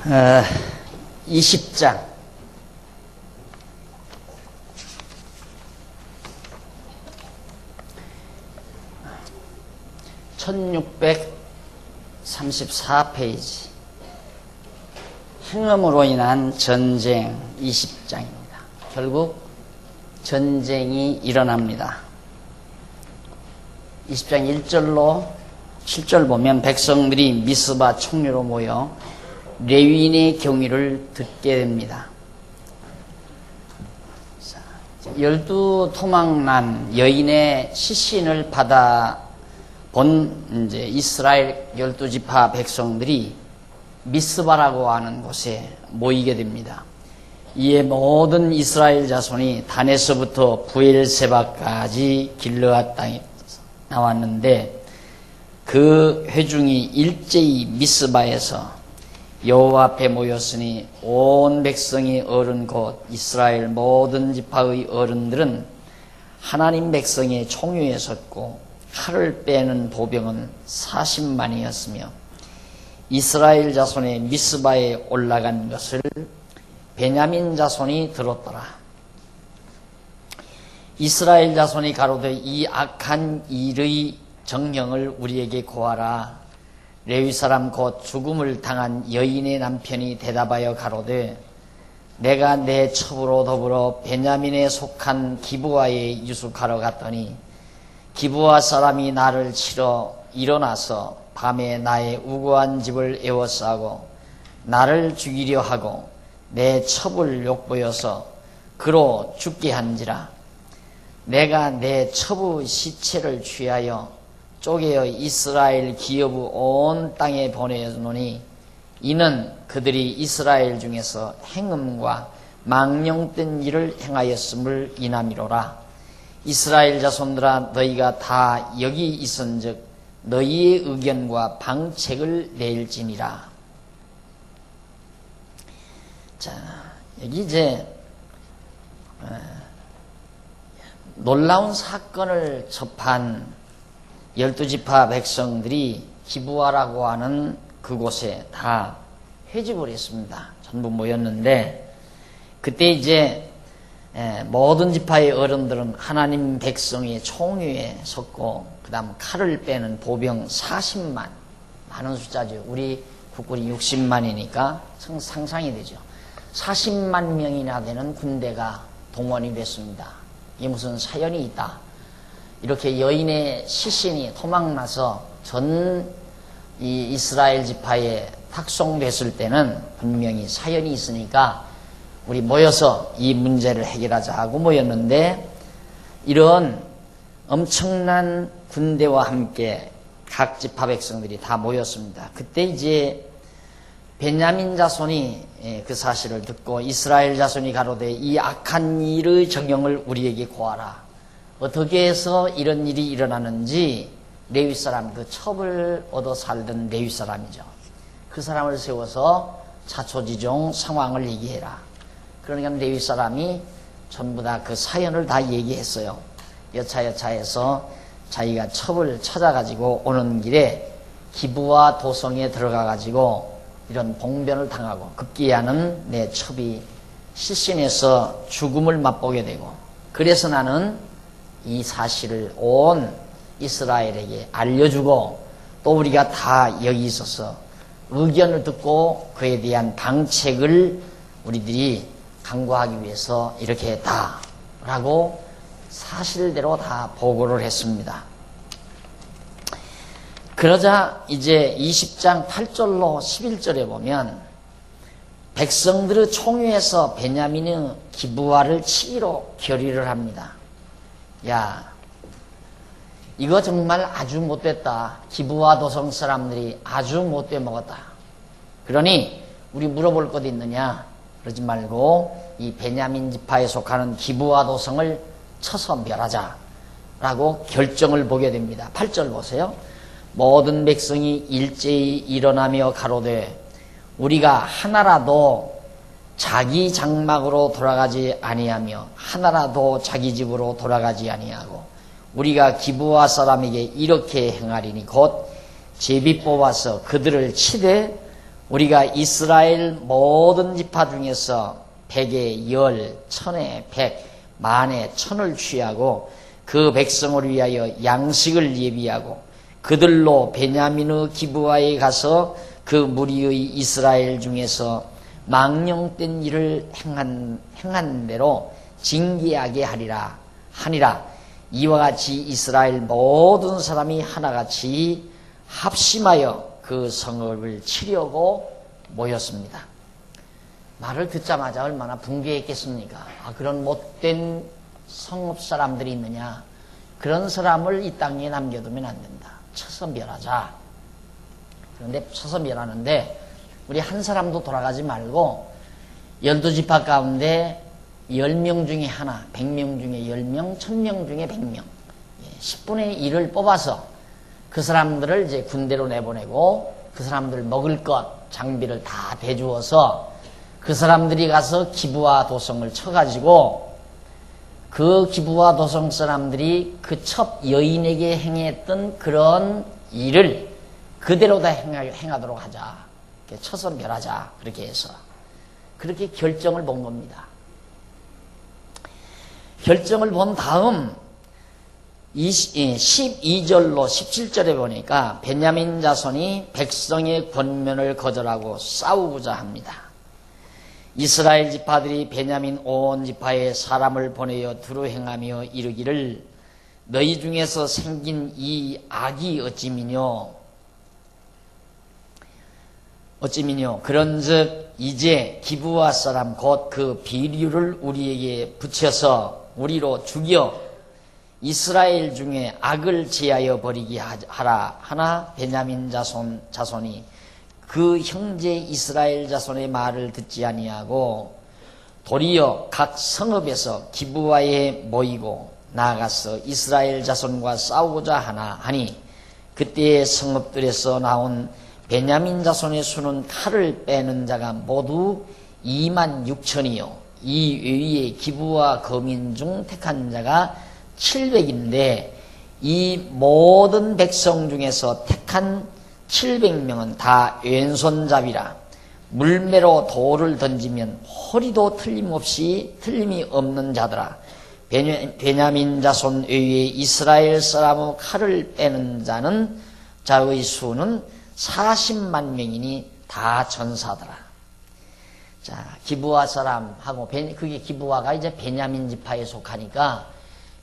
20장 1634페이지 행음으로 인한 전쟁 20장입니다. 결국 전쟁이 일어납니다. 20장 1절로 7절 보면 백성들이 미스바 총리로 모여 레위인의 경위를 듣게 됩니다. 12 토막난 여인의 시신을 받아 본 이스라엘 12지파 백성들이 미스바라고 하는 곳에 모이게 됩니다. 이에 모든 이스라엘 자손이 단에서부터 부엘세바까지 길르앗 땅에 나왔는데 그 회중이 일제히 미스바에서 여호와 앞에 모였으니 온 백성이 어른 곧 이스라엘 모든 지파의 어른들은 하나님 백성의 총유에 섰고 칼을 빼는 보병은 40만이었으며 이스라엘 자손의 미스바에 올라간 것을 베냐민 자손이 들었더라. 이스라엘 자손이 가로되 이 악한 일의 정령을 우리에게 고하라. 레위 사람 곧 죽음을 당한 여인의 남편이 대답하여 가로되 내가 내 첩으로 더불어 베냐민에 속한 기브아에 유숙하러 갔더니 기브아 사람이 나를 치러 일어나서 밤에 나의 우거한 집을 에워싸고 나를 죽이려 하고 내 첩을 욕보여서 그로 죽게 한지라. 내가 내 첩의 시체를 취하여 쪼개어 이스라엘 기업의 온 땅에 보내노니 이는 그들이 이스라엘 중에서 행음과 망령된 일을 행하였음을 인함이로라. 이스라엘 자손들아 너희가 다 여기 있은즉 너희의 의견과 방책을 내일지니라. 자, 여기 이제 놀라운 사건을 접한 12지파 백성들이 기브아라고 하는 그곳에 다 회집을 했습니다. 전부 모였는데 그때 이제 모든 지파의 어른들은 하나님 백성의 총위에 섰고 그 다음 칼을 빼는 보병 40만, 많은 숫자죠. 우리 국군이 60만이니까 상상이 되죠. 40만 명이나 되는 군대가 동원이 됐습니다. 이게 무슨 사연이 있다. 이렇게 여인의 시신이 토막나서 전 이스라엘 지파에 탁송됐을 때는 분명히 사연이 있으니까 우리 모여서 이 문제를 해결하자 하고 모였는데 이런 엄청난 군대와 함께 각 지파 백성들이 다 모였습니다. 그때 이제 베냐민 자손이 그 사실을 듣고 이스라엘 자손이 가로되 이 악한 일의 정령을 우리에게 고하라. 어떻게 해서 이런 일이 일어나는지 레위 사람, 그 첩을 얻어 살던 레위 사람이죠. 그 사람을 세워서 자초지종 상황을 얘기해라. 그러니까 레위 사람이 전부 다 그 사연을 다 얘기했어요. 여차여차해서 자기가 첩을 찾아가지고 오는 길에 기브아 도성에 들어가가지고 이런 봉변을 당하고 급기야는 내 첩이 시신에서 죽음을 맛보게 되고 그래서 나는 이 사실을 온 이스라엘에게 알려주고 또 우리가 다 여기 있어서 의견을 듣고 그에 대한 방책을 우리들이 강구하기 위해서 이렇게 했다 라고 사실대로 다 보고를 했습니다. 그러자 이제 20장 8절로 11절에 보면 백성들의 총회에서 베냐민의 기브아를 치기로 결의를 합니다. 야, 이거 정말 아주 못됐다. 기브아 도성 사람들이 아주 못돼 먹었다. 그러니 우리 물어볼 것 있느냐? 그러지 말고 이 베냐민 지파에 속하는 기브아 도성을 쳐서 멸하자 라고 결정을 보게 됩니다. 8절 보세요. 모든 백성이 일제히 일어나며 가로되 우리가 하나라도 자기 장막으로 돌아가지 아니하며 하나라도 자기 집으로 돌아가지 아니하고 우리가 기브아 사람에게 이렇게 행하리니 곧 제비 뽑아서 그들을 치되 우리가 이스라엘 모든 지파 중에서 100에 10, 1000에 100, 만에 1000을 취하고 그 백성을 위하여 양식을 예비하고 그들로 베냐민의 기브아에 가서 그 무리의 이스라엘 중에서 망령된 일을 행한 대로 징계하게 하니라. 이와 같이 이스라엘 모든 사람이 하나같이 합심하여 그 성읍을 치려고 모였습니다. 말을 듣자마자 얼마나 붕괴했겠습니까? 그런 못된 성읍 사람들이 있느냐? 그런 사람을 이 땅에 남겨두면 안 된다. 쳐서 멸하자. 그런데 쳐서 멸하는데 우리 한 사람도 돌아가지 말고 12지파 가운데 10명 중에 하나, 100명 중에 10명, 1000명 중에 100명, 10분의 1을 뽑아서 그 사람들을 이제 군대로 내보내고 그 사람들 먹을 것, 장비를 다 대주어서 그 사람들이 가서 기브아 도성을 쳐가지고 그 기브아 도성 사람들이 그 첩 여인에게 행했던 그런 일을 그대로 다 행하도록 하자. 쳐서 멸하자. 그렇게 해서 그렇게 결정을 본 겁니다. 결정을 본 다음 12절로 17절에 보니까 베냐민 자손이 백성의 권면을 거절하고 싸우고자 합니다. 이스라엘 지파들이 베냐민 온 지파에 사람을 보내어 두루 행하며 이르기를 너희 중에서 생긴 이 악이 어찌미뇨 그런즉 이제 기브아 사람 곧 그 비류를 우리에게 붙여서 우리로 죽여 이스라엘 중에 악을 제하여 버리게 하라 하나 베냐민 자손이 그 형제 이스라엘 자손의 말을 듣지 아니하고 도리어 각 성읍에서 기브아에 모이고 나아가서 이스라엘 자손과 싸우고자 하니 그때의 성읍들에서 나온 베냐민 자손의 수는 칼을 빼는 자가 모두 26,000이요 이 외에 기브아 거민 중 택한 자가 700인데 이 모든 백성 중에서 택한 700명은 다 왼손잡이라 물매로 돌을 던지면 허리도 틀림이 없는 자더라. 베냐민 자손 외에 이스라엘 사람의 칼을 빼는 자의 수는 40만 명이니 다 전사더라. 자, 기브아 사람하고 그게 기브아가 이제 베냐민 지파에 속하니까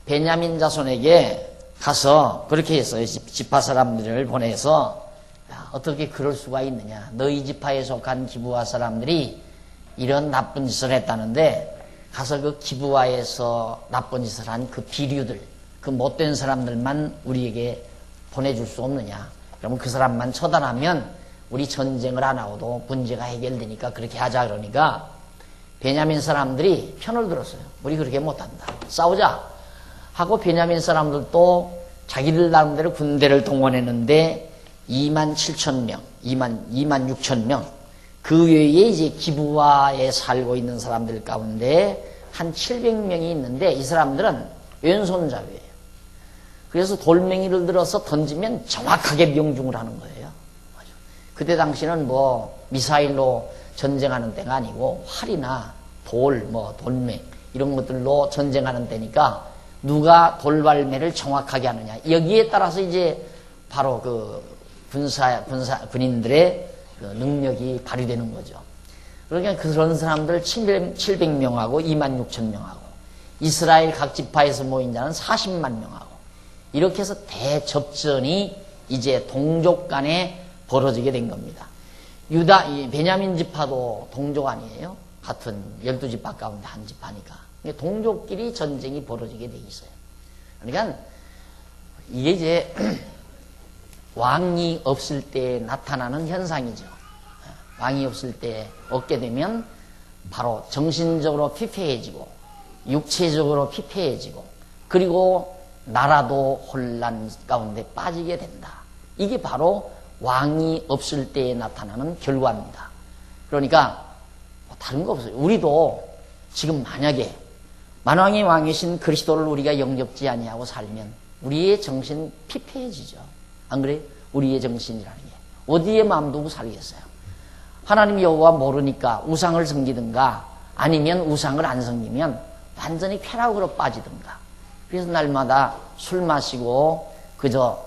베냐민 자손에게 가서 그렇게 해서 지파 사람들을 보내서 어떻게 그럴 수가 있느냐. 너희 지파에 속한 기브아 사람들이 이런 나쁜 짓을 했다는데 가서 그 기브아에서 나쁜 짓을 한 그 비류들, 그 못된 사람들만 우리에게 보내줄 수 없느냐. 그러면 그 사람만 처단하면 우리 전쟁을 안 하고도 문제가 해결되니까 그렇게 하자. 그러니까 베냐민 사람들이 편을 들었어요. 우리 그렇게 못한다. 싸우자 하고 베냐민 사람들도 자기들 나름대로 군대를 동원했는데 27,000명, 26,000명 그 외에 이제 기브아에 살고 있는 사람들 가운데 한 700명이 있는데 이 사람들은 왼손잡이에요. 그래서 돌멩이를 들어서 던지면 정확하게 명중을 하는 거예요. 그때 당시는 뭐 미사일로 전쟁하는 때가 아니고 활이나 돌, 돌멩 이런 것들로 전쟁하는 때니까 누가 돌발매를 정확하게 하느냐. 여기에 따라서 이제 바로 그 군인들의 그 능력이 발휘되는 거죠. 그러니까 그런 사람들 700명하고 26,000명하고 이스라엘 각 지파에서 모인 자는 40만 명하고 이렇게 해서 대접전이 이제 동족 간에 벌어지게 된 겁니다. 베냐민 지파도 동족 아니에요? 같은 12지파 가운데 한 지파니까. 동족끼리 전쟁이 벌어지게 돼 있어요. 그러니까 이게 이제 왕이 없을 때 나타나는 현상이죠. 왕이 없을 때 얻게 되면 바로 정신적으로 피폐해지고 육체적으로 피폐해지고 그리고 나라도 혼란 가운데 빠지게 된다. 이게 바로 왕이 없을 때에 나타나는 결과입니다. 그러니까 다른 거 없어요. 우리도 지금 만약에 만왕의 왕이신 그리스도를 우리가 영접지 아니하고 살면 우리의 정신 피폐해지죠. 안 그래요? 우리의 정신이라는 게 어디에 마음 두고 살겠어요? 하나님 여호와 모르니까 우상을 섬기든가 아니면 우상을 안 섬기면 완전히 쾌락으로 빠지든가. 그래서 날마다 술 마시고 그저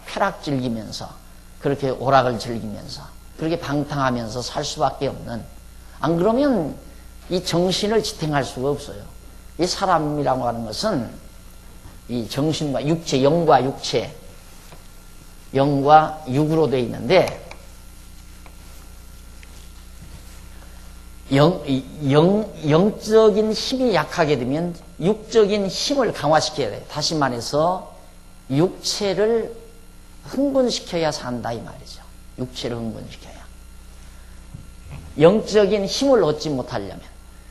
쾌락 즐기면서 그렇게 오락을 즐기면서 그렇게 방탕하면서 살 수밖에 없는, 안 그러면 이 정신을 지탱할 수가 없어요. 이 사람이라고 하는 것은 이 정신과 육체, 영과 육체, 영과 육으로 되어 있는데 영적인 힘이 약하게 되면 육적인 힘을 강화시켜야 돼요. 다시 말해서 육체를 흥분시켜야 산다 이 말이죠. 육체를 흥분시켜야. 영적인 힘을 얻지 못하려면.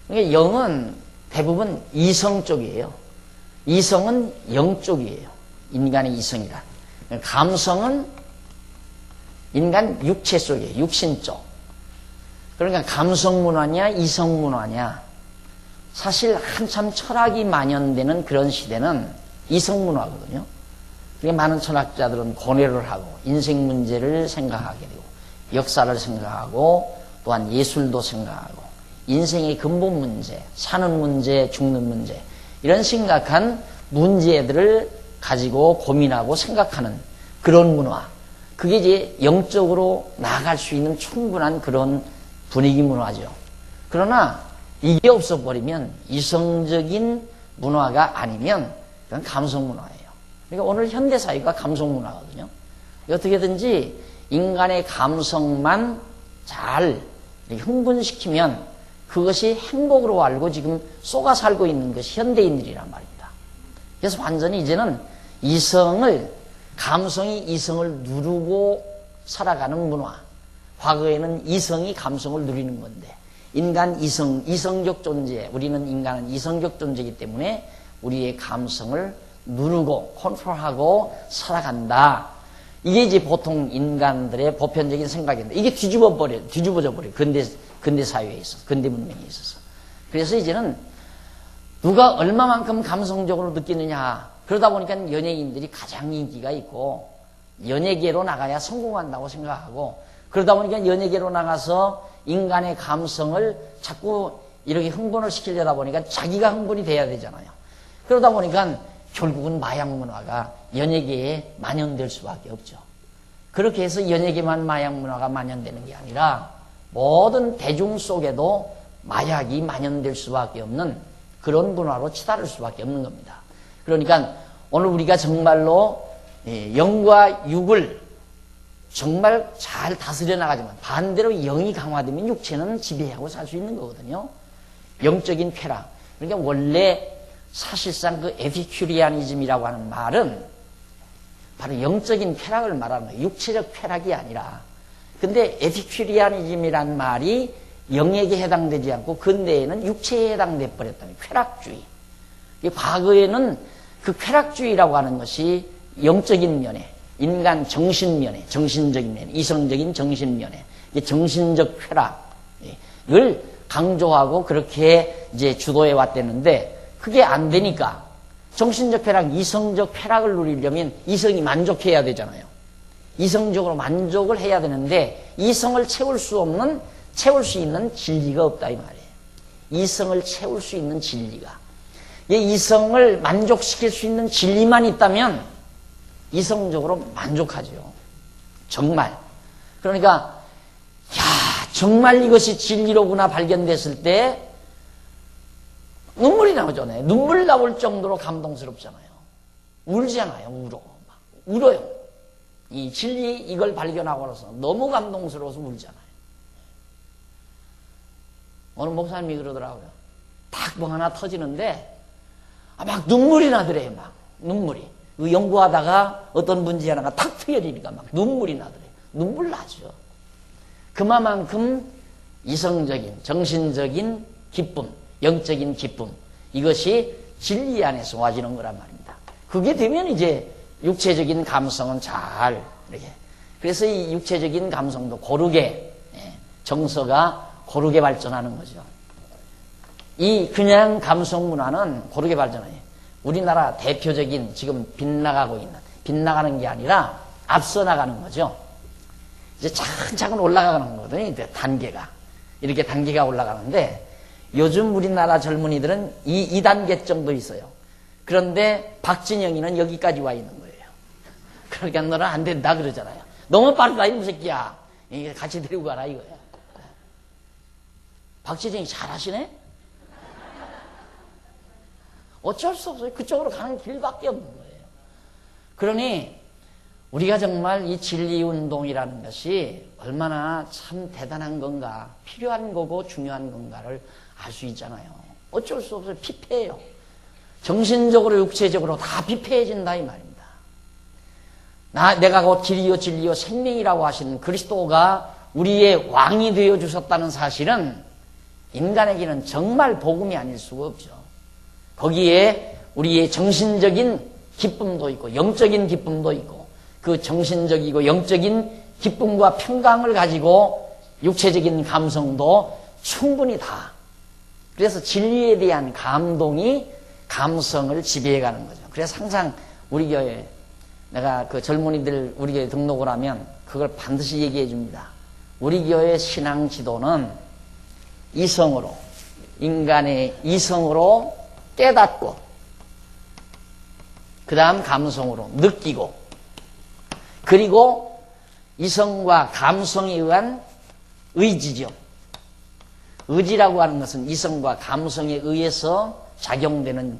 그러니까 영은 대부분 이성 쪽이에요. 이성은 영 쪽이에요. 인간의 이성이란. 감성은 인간 육체 쪽이에요. 육신 쪽. 그러니까 감성 문화냐 이성 문화냐. 사실 한참 철학이 만연되는 그런 시대는 이성 문화거든요. 그러니까 많은 철학자들은 고뇌를 하고 인생 문제를 생각하게 되고 역사를 생각하고 또한 예술도 생각하고 인생의 근본 문제, 사는 문제, 죽는 문제, 이런 심각한 문제들을 가지고 고민하고 생각하는 그런 문화. 그게 이제 영적으로 나아갈 수 있는 충분한 그런 분위기 문화죠. 그러나 이게 없어버리면 이성적인 문화가 아니면 그건 감성 문화예요. 그러니까 오늘 현대사회가 감성 문화거든요. 어떻게든지 인간의 감성만 잘 흥분시키면 그것이 행복으로 알고 지금 쏘가 살고 있는 것이 현대인들이란 말입니다. 그래서 완전히 이제는 감성이 이성을 누르고 살아가는 문화. 과거에는 이성이 감성을 누리는 건데, 인간 이성적 존재, 우리는 인간은 이성적 존재이기 때문에 우리의 감성을 누르고 컨트롤하고 살아간다. 이게 이제 보통 인간들의 보편적인 생각인데, 이게 뒤집어져 버려. 근대 사회에 있어서, 근대 문명에 있어서. 그래서 이제는 누가 얼마만큼 감성적으로 느끼느냐. 그러다 보니까 연예인들이 가장 인기가 있고, 연예계로 나가야 성공한다고 생각하고, 그러다 보니까 연예계로 나가서 인간의 감성을 자꾸 이렇게 흥분을 시키려다 보니까 자기가 흥분이 돼야 되잖아요. 그러다 보니까 결국은 마약 문화가 연예계에 만연될 수밖에 없죠. 그렇게 해서 연예계만 마약 문화가 만연되는 게 아니라 모든 대중 속에도 마약이 만연될 수밖에 없는 그런 문화로 치달을 수밖에 없는 겁니다. 그러니까 오늘 우리가 정말로 영과 육을 정말 잘 다스려 나가지만 반대로 영이 강화되면 육체는 지배하고 살 수 있는 거거든요. 영적인 쾌락. 그러니까 원래 사실상 그 에피큐리아니즘이라고 하는 말은 바로 영적인 쾌락을 말하는 거예요. 육체적 쾌락이 아니라. 근데 에피큐리아니즘이란 말이 영에게 해당되지 않고 근대에는 육체에 해당돼 버렸다는 쾌락주의. 과거에는 그 쾌락주의라고 하는 것이 영적인 면에, 인간 정신면에, 정신적인 면에, 이성적인 정신면에, 정신적 쾌락을 강조하고 그렇게 이제 주도해 왔댔는데, 그게 안 되니까 정신적 쾌락, 이성적 쾌락을 누리려면 이성이 만족해야 되잖아요. 이성적으로 만족을 해야 되는데 이성을 채울 수 있는 진리가 없다 이 말이에요. 이성을 채울 수 있는 진리가. 이성을 만족시킬 수 있는 진리만 있다면 이성적으로 만족하죠. 정말. 그러니까 정말 이것이 진리로구나 발견됐을 때 눈물이 나오죠. 눈물 나올 정도로 감동스럽잖아요. 울잖아요. 울어요. 이 진리 이걸 발견하고 나서 너무 감동스러워서 울잖아요. 어느 목사님이 그러더라고요. 딱 뭐 하나 터지는데 막 눈물이 나더래요. 막 눈물이. 그 연구하다가 어떤 문제 하나가 탁 트여지니까 막 눈물이 나더래요. 눈물 나죠. 그만큼 이성적인, 정신적인 기쁨, 영적인 기쁨, 이것이 진리 안에서 와지는 거란 말입니다. 그게 되면 이제 육체적인 감성은 잘 이렇게. 그래서 이 육체적인 감성도 고르게, 정서가 고르게 발전하는 거죠. 이 그냥 감성 문화는 고르게 발전해요. 우리나라 대표적인 지금 빗나가는 게 아니라 앞서 나가는 거죠. 이제 차근차근 올라가는 거거든요. 이제 단계가. 이렇게 단계가 올라가는데 요즘 우리나라 젊은이들은 이 2단계 정도 있어요. 그런데 박진영이는 여기까지 와 있는 거예요. 그러니까 너는 안 된다 그러잖아요. 너무 빠르다 이 새끼야. 이게 같이 데리고 가라 이거야. 박진영이 잘하시네? 어쩔 수 없어요. 그쪽으로 가는 길밖에 없는 거예요. 그러니 우리가 정말 이 진리운동이라는 것이 얼마나 참 대단한 건가, 필요한 거고 중요한 건가를 알 수 있잖아요. 어쩔 수 없어요. 피폐해요. 정신적으로 육체적으로 다 피폐해진다 이 말입니다. 내가 곧 길이요 진리요 생명이라고 하시는 그리스도가 우리의 왕이 되어 주셨다는 사실은 인간에게는 정말 복음이 아닐 수가 없죠. 거기에 우리의 정신적인 기쁨도 있고 영적인 기쁨도 있고 그 정신적이고 영적인 기쁨과 평강을 가지고 육체적인 감성도 충분히 다. 그래서 진리에 대한 감동이 감성을 지배해가는 거죠. 그래서 항상 우리 교회 내가 그 젊은이들 우리 교회 등록을 하면 그걸 반드시 얘기해 줍니다. 우리 교회 신앙 지도는 이성으로 인간의 이성으로 깨닫고 그 다음 감성으로 느끼고 그리고 이성과 감성에 의한 의지죠. 의지라고 하는 것은 이성과 감성에 의해서 작용되는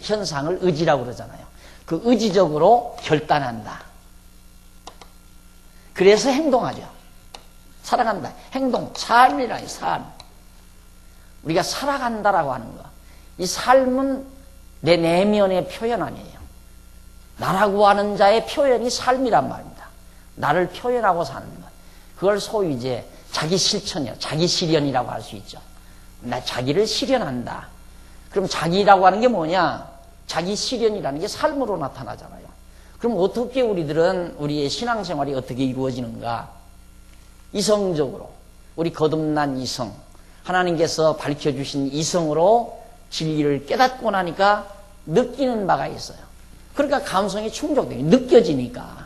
현상을 의지라고 그러잖아요. 그 의지적으로 결단한다. 그래서 행동하죠. 살아간다. 행동, 삶이라니 삶. 우리가 살아간다라고 하는 거. 이 삶은 내 내면의 표현 아니에요. 나라고 하는 자의 표현이 삶이란 말입니다. 나를 표현하고 사는 것. 그걸 소위 이제 자기 실천이요. 자기 실현이라고 할 수 있죠. 나 자기를 실현한다. 그럼 자기라고 하는 게 뭐냐? 자기 실현이라는 게 삶으로 나타나잖아요. 그럼 어떻게 우리들은 우리의 신앙생활이 어떻게 이루어지는가? 이성적으로 우리 거듭난 이성 하나님께서 밝혀주신 이성으로 진리를 깨닫고 나니까 느끼는 바가 있어요. 그러니까 감성이 충족돼요. 느껴지니까.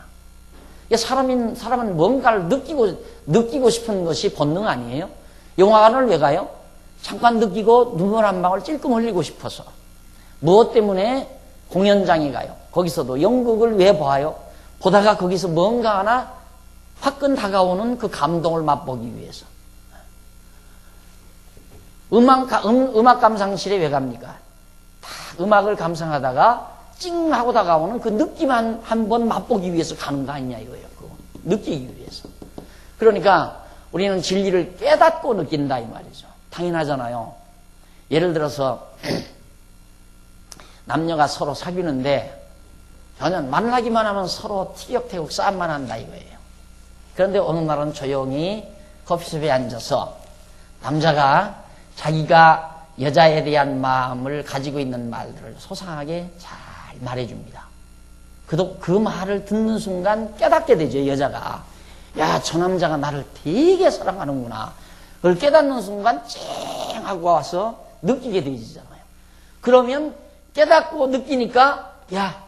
사람은 뭔가를 느끼고 싶은 것이 본능 아니에요? 영화관을 왜 가요? 잠깐 느끼고 눈물 한 방울 찔끔 흘리고 싶어서. 무엇 때문에 공연장에 가요? 거기서도 연극을 왜 봐요? 보다가 거기서 뭔가 하나 화끈 다가오는 그 감동을 맛보기 위해서. 음악 감상실에 왜 갑니까? 다 음악을 감상하다가 찡 하고 다가오는 그 느낌 한번 맛보기 위해서 가는 거 아니냐 이거예요. 그거. 느끼기 위해서. 그러니까 우리는 진리를 깨닫고 느낀다 이 말이죠. 당연하잖아요. 예를 들어서 남녀가 서로 사귀는데 저는 만나기만 하면 서로 티격태격 싸움만 한다 이거예요. 그런데 어느 날은 조용히 커피숍에 앉아서 남자가 자기가 여자에 대한 마음을 가지고 있는 말들을 소상하게 잘 말해줍니다. 그 말을 듣는 순간 깨닫게 되죠, 여자가. 야, 저 남자가 나를 되게 사랑하는구나. 그걸 깨닫는 순간 쨍 하고 와서 느끼게 되잖아요. 그러면 깨닫고 느끼니까 야,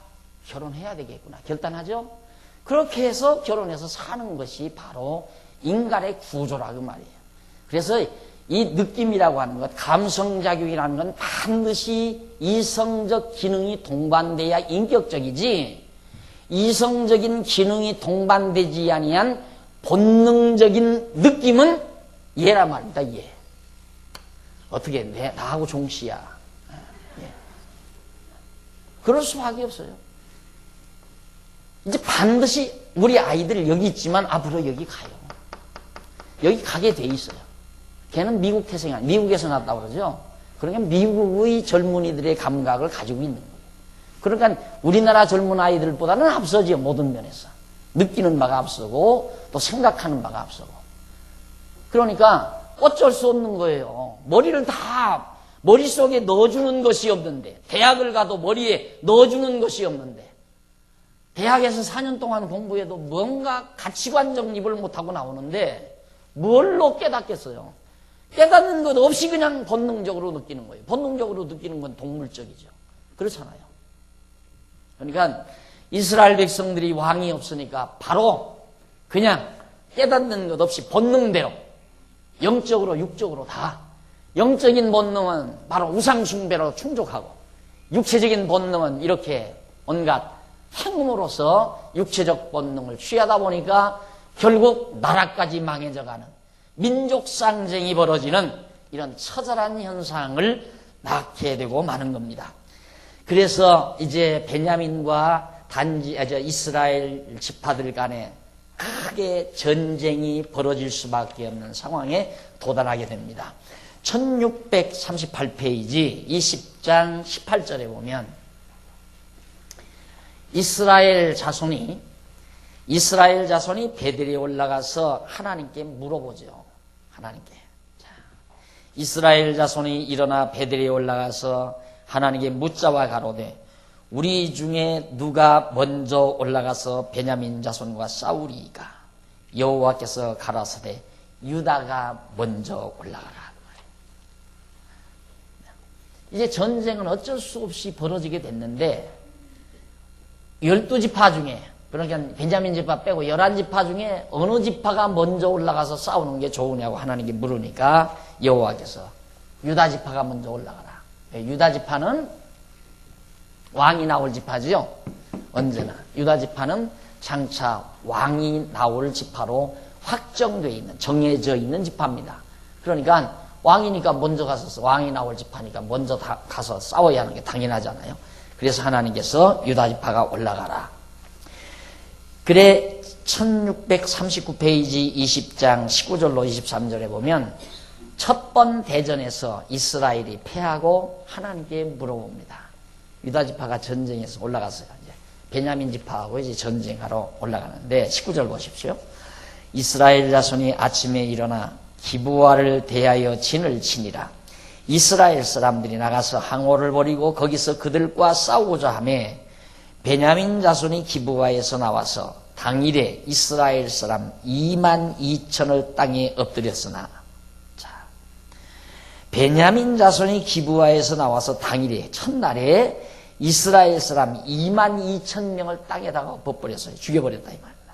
결혼해야 되겠구나. 결단하죠? 그렇게 해서 결혼해서 사는 것이 바로 인간의 구조라고 말이에요. 그래서 이 느낌이라고 하는 것, 감성작용이라는 건 반드시 이성적 기능이 동반돼야 인격적이지 이성적인 기능이 동반되지 아니한 본능적인 느낌은 얘란 말입니다. 얘. 어떻게 나하고 종씨야. 예. 그럴 수밖에 없어요. 이제 반드시 우리 아이들 여기 있지만 앞으로 여기 가요. 여기 가게 돼 있어요. 걔는 미국 태생이 아니에요. 미국에서 났다고 그러죠. 그러니까 미국의 젊은이들의 감각을 가지고 있는 거예요. 그러니까 우리나라 젊은 아이들보다는 앞서지요. 모든 면에서. 느끼는 바가 앞서고 또 생각하는 바가 앞서고. 그러니까 어쩔 수 없는 거예요. 머리를 다 머릿속에 넣어주는 것이 없는데 대학을 가도 머리에 넣어주는 것이 없는데 대학에서 4년 동안 공부해도 뭔가 가치관 정립을 못하고 나오는데 뭘로 깨닫겠어요? 깨닫는 것 없이 그냥 본능적으로 느끼는 거예요. 본능적으로 느끼는 건 동물적이죠. 그렇잖아요. 그러니까 이스라엘 백성들이 왕이 없으니까 바로 그냥 깨닫는 것 없이 본능대로 영적으로 육적으로 다 영적인 본능은 바로 우상숭배로 충족하고 육체적인 본능은 이렇게 온갖 행음으로서 육체적 본능을 취하다 보니까 결국 나라까지 망해져가는 민족상쟁이 벌어지는 이런 처절한 현상을 낳게 되고 마는 겁니다. 그래서 이제 베냐민과 이스라엘 지파들 간에 크게 전쟁이 벌어질 수밖에 없는 상황에 도달하게 됩니다. 1638페이지 20장 18절에 보면 이스라엘 자손이 베델에 올라가서 하나님께 물어보죠. 하나님께. 자, 이스라엘 자손이 일어나 베델에 올라가서 하나님께 묻자와 가로되 우리 중에 누가 먼저 올라가서 베냐민 자손과 싸우리이까? 여호와께서 가라사대 유다가 먼저 올라가라. 이제 전쟁은 어쩔 수 없이 벌어지게 됐는데 12지파 중에 그러니까 베냐민 지파 빼고 11지파 중에 어느 지파가 먼저 올라가서 싸우는 게 좋으냐고 하나님께 물으니까 여호와께서 유다 지파가 먼저 올라가라. 유다 지파는 왕이 나올 지파지요. 언제나 유다 지파는 장차 왕이 나올 지파로 확정되어 있는 정해져 있는 지파입니다. 그러니까 왕이니까 먼저 가서 왕이 나올 지파니까 먼저 가서 싸워야 하는 게 당연하잖아요. 그래서 하나님께서 유다 지파가 올라가라. 그래 1639페이지 20장 19절로 23절에 보면 첫 번 대전에서 이스라엘이 패하고 하나님께 물어봅니다. 유다 지파가 전쟁에서 올라갔어요. 이제 베냐민 지파하고 이제 전쟁하러 올라가는데 19절 보십시오. 이스라엘 자손이 아침에 일어나 기브아를 대하여 진을 치니라. 이스라엘 사람들이 나가서 항오를 벌이고 거기서 그들과 싸우고자 하며 베냐민 자손이 기브아에서 나와서 당일에 이스라엘 사람 2만 2천을 땅에 엎드렸으나 자, 베냐민 자손이 기브아에서 나와서 당일에 첫날에 이스라엘 사람 2만 2천 명을 땅에다가 엎어버렸어요. 죽여버렸다 이 말이다.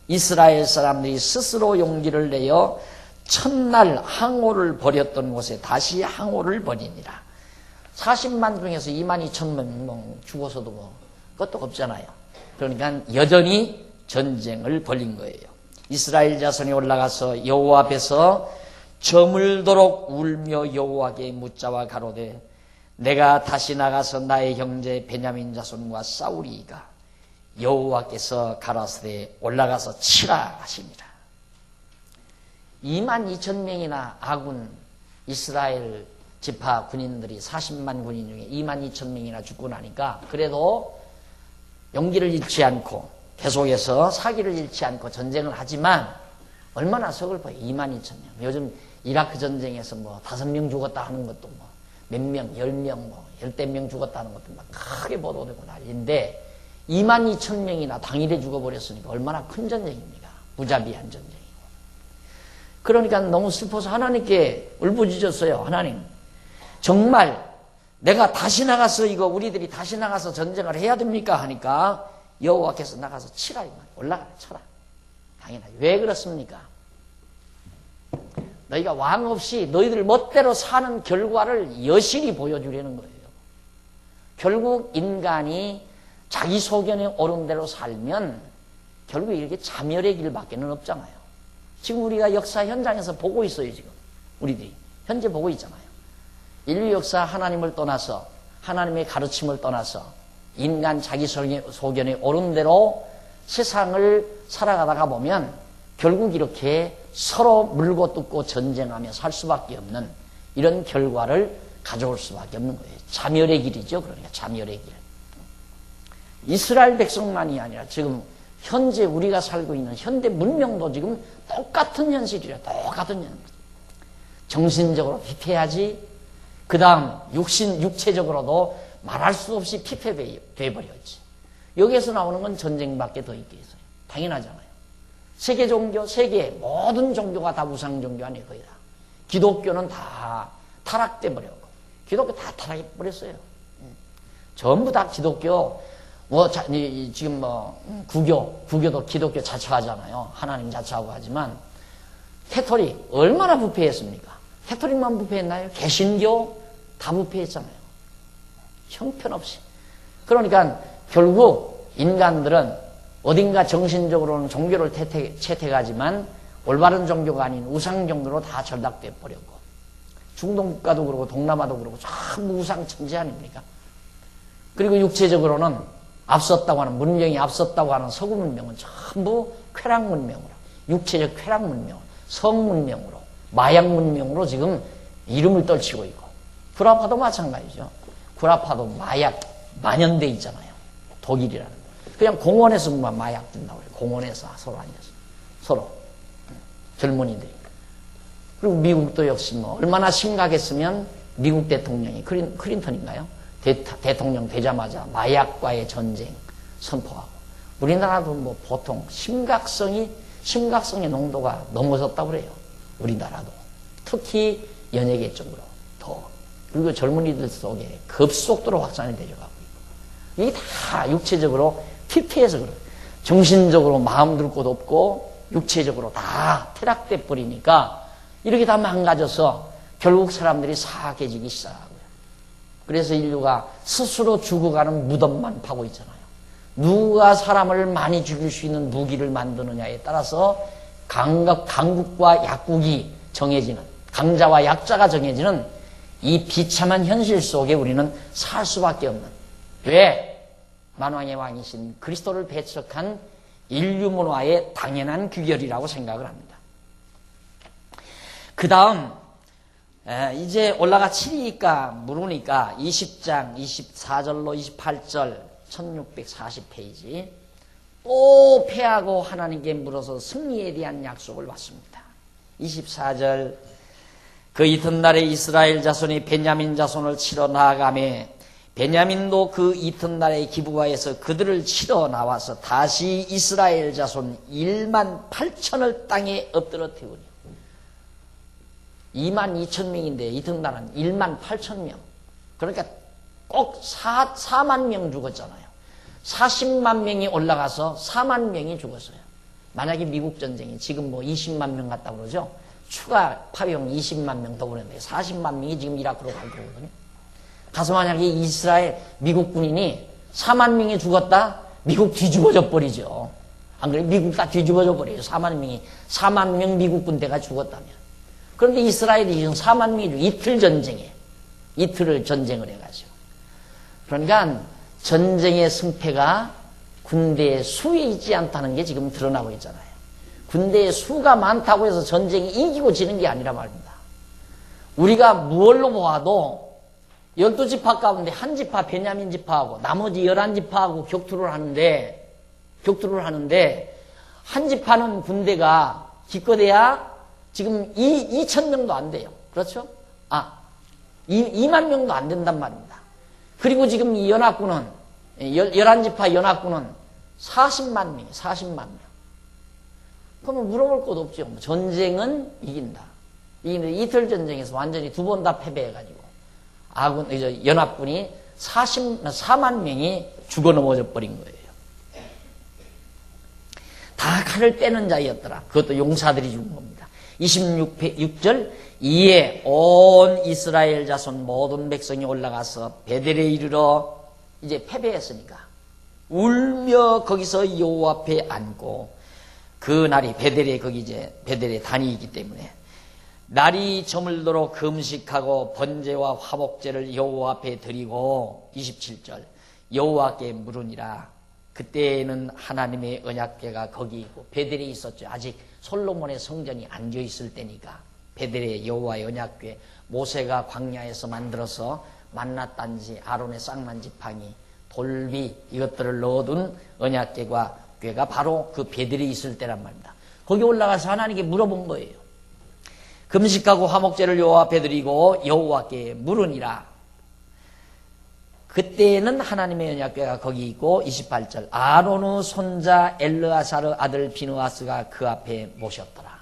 이스라엘 사람들이 스스로 용기를 내어 첫날 항오를 벌였던 곳에 다시 항오를 벌이니라. 40만 중에서 2만 2천 명 죽어서도 뭐 그것도 없잖아요. 그러니까 여전히 전쟁을 벌인 거예요. 이스라엘 자손이 올라가서 여호와 앞에서 저물도록 울며 여호와께 묻자와 가로되 내가 다시 나가서 나의 형제 베냐민 자손과 싸우리이까? 여호와께서 가라사대 올라가서 치라 하시니라. 2만 2천 명이나 아군 이스라엘 지파 군인들이 40만 군인 중에 2만 2천 명이나 죽고 나니까 그래도 용기를 잃지 않고 계속해서 사기를 잃지 않고 전쟁을 하지만 얼마나 서글퍼요. 2만 2천 명. 요즘 이라크 전쟁에서 뭐 5명 죽었다 하는 것도 뭐 몇 명, 10명, 뭐 10명 죽었다 하는 것도 막 크게 보도되고 난리인데 2만 2천 명이나 당일에 죽어버렸으니까 얼마나 큰 전쟁입니까? 무자비한 전쟁이고. 그러니까 너무 슬퍼서 하나님께 울부짖었어요. 하나님, 정말 내가 다시 나가서 우리들이 다시 나가서 전쟁을 해야 됩니까? 하니까 여호와께서 나가서 치라 이 말. 올라가라 쳐라. 당연하죠. 왜 그렇습니까? 너희가 왕 없이 너희들 멋대로 사는 결과를 여실히 보여주려는 거예요. 결국 인간이 자기 소견에 옳은 대로 살면 결국 이렇게 자멸의 길밖에 없잖아요. 지금 우리가 역사 현장에서 보고 있어요. 지금 우리들이 현재 보고 있잖아요. 인류 역사 하나님을 떠나서 하나님의 가르침을 떠나서 인간 자기 소견에 옳은 대로 세상을 살아가다가 보면 결국 이렇게 서로 물고 뜯고 전쟁하며 살 수밖에 없는 이런 결과를 가져올 수밖에 없는 거예요. 자멸의 길이죠. 그러니까 자멸의 길. 이스라엘 백성만이 아니라 지금 현재 우리가 살고 있는 현대 문명도 지금 똑같은 현실이에요. 똑같은 현실. 정신적으로 피폐하지. 그 다음 육체적으로도 말할 수 없이 피폐돼버렸지. 여기에서 나오는 건 전쟁밖에 더 있겠어요. 당연하잖아요. 세계 종교, 세계 모든 종교가 다 우상 종교 아니에요. 거의 다. 기독교는 다 타락돼 버렸고 기독교 다 타락해 버렸어요. 전부 다 기독교 지금 구교도 기독교 자처하잖아요. 하나님 자처하고 하지만, 캐톨릭 얼마나 부패했습니까? 캐톨릭만 부패했나요? 개신교 다 부패했잖아요. 형편없이. 그러니까 결국 인간들은 어딘가 정신적으로는 종교를 채택하지만 올바른 종교가 아닌 우상 종교로 다 전락돼 버렸고, 중동 국가도 그러고 동남아도 그러고 전부 우상 천지 아닙니까? 그리고 육체적으로는 앞섰다고 하는, 문명이 앞섰다고 하는 서구 문명은 전부 쾌락 문명으로, 육체적 쾌락 문명, 성 문명으로, 마약 문명으로 지금 이름을 떨치고 있고, 구라파도 마찬가지죠. 구라파도 마약 만연돼 있잖아요. 독일이라는. 그냥 공원에서만 마약 든다고 해요. 공원에서 서로 앉아서. 서로. 젊은이들이. 그리고 미국도 역시 얼마나 심각했으면 미국 대통령이 클린턴인가요? 대통령 되자마자 마약과의 전쟁 선포하고, 우리나라도 보통 심각성의 농도가 넘어섰다고 그래요. 우리나라도. 특히 연예계 쪽으로 더. 그리고 젊은이들 속에 급속도로 확산이 되어가고 있고. 이게 다 육체적으로 피폐해서 그래요. 정신적으로 마음 둘 곳 없고 육체적으로 다 퇴락돼 버리니까 이렇게 다 망가져서 결국 사람들이 사악해지기 시작하고요. 그래서 인류가 스스로 죽어가는 무덤만 파고 있잖아요. 누가 사람을 많이 죽일 수 있는 무기를 만드느냐에 따라서 강국과 약국이 정해지는, 강자와 약자가 정해지는 이 비참한 현실 속에 우리는 살 수밖에 없는, 왜? 만왕의 왕이신 그리스도를 배척한 인류 문화의 당연한 규결이라고 생각을 합니다. 그 다음 이제 올라가 7이니까 물으니까 20장 24절로 28절 1640페이지 또 패하고 하나님께 물어서 승리에 대한 약속을 받습니다. 24절 그 이튿날에 이스라엘 자손이 베냐민 자손을 치러 나아가매 베냐민도 그 이튿날에 기브가에서 그들을 치러 나와서 다시 이스라엘 자손 1만 8천을 땅에 엎드려 태우니 2만 2천 명인데 이튿날은 1만 8천 명. 그러니까 꼭 4만 명 죽었잖아요. 40만 명이 올라가서 4만 명이 죽었어요. 만약에 미국 전쟁이 지금 20만 명 같다고 그러죠. 추가 파병 20만 명 더 보냈는데 40만 명이 지금 이라크로 갈 거거든요. 가서 만약에 이스라엘 미국 군인이 4만 명이 죽었다? 미국 뒤집어져 버리죠. 안 그래? 미국 다 뒤집어져 버리죠. 4만 명 미국 군대가 죽었다면. 그런데 이스라엘이 지금 4만 명이 이틀을 전쟁을 해가지고. 그러니까 전쟁의 승패가 군대의 수에 있지 않다는 게 지금 드러나고 있잖아요. 군대의 수가 많다고 해서 전쟁이 이기고 지는 게 아니라 말입니다. 우리가 무얼로 보아도 12지파 가운데 한 지파, 베냐민 지파하고 나머지 11지파하고 격투를 하는데 한 지파는 군대가 기껏해야 지금 2천 명도 안 돼요. 그렇죠? 2만 명도 안 된단 말입니다. 그리고 지금 이 연합군은 11지파 연합군은 40만 명이에요. 40만 명. 그러면 물어볼 것도 없죠. 전쟁은 이긴다. 이틀 전쟁에서 완전히 두 번 다 패배해가지고 연합군이 4만 명이 죽어 넘어져 버린 거예요. 다 칼을 빼는 자였더라. 그것도 용사들이 죽은 겁니다. 26절 이에 온 이스라엘 자손 모든 백성이 올라가서 베델에 이르러 이제 패배했으니까 울며 거기서 여호와 앞에 앉고 그 날이 베델에 단이 있기 때문에 날이 저물도록 금식하고 번제와 화목제를 여호와 앞에 드리고 27절 여호와께 물으니라. 그때는 하나님의 언약궤가 거기 있고 베델에 있었죠. 아직 솔로몬의 성전이 안 져 있을 때니까 베델에 여호와의 언약궤 모세가 광야에서 만들어서 만나단지 아론의 쌍난 지팡이 돌비 이것들을 넣어둔 언약궤가 바로 그 베델에 있을 때란 말입니다. 거기 올라가서 하나님께 물어본 거예요. 금식하고 화목제를 여호와 앞에 드리고 여호와께 물으니라. 그때는 하나님의 언약궤가 거기 있고 28절 아론의 손자 엘르아사르 아들 비느하스가 그 앞에 모셨더라.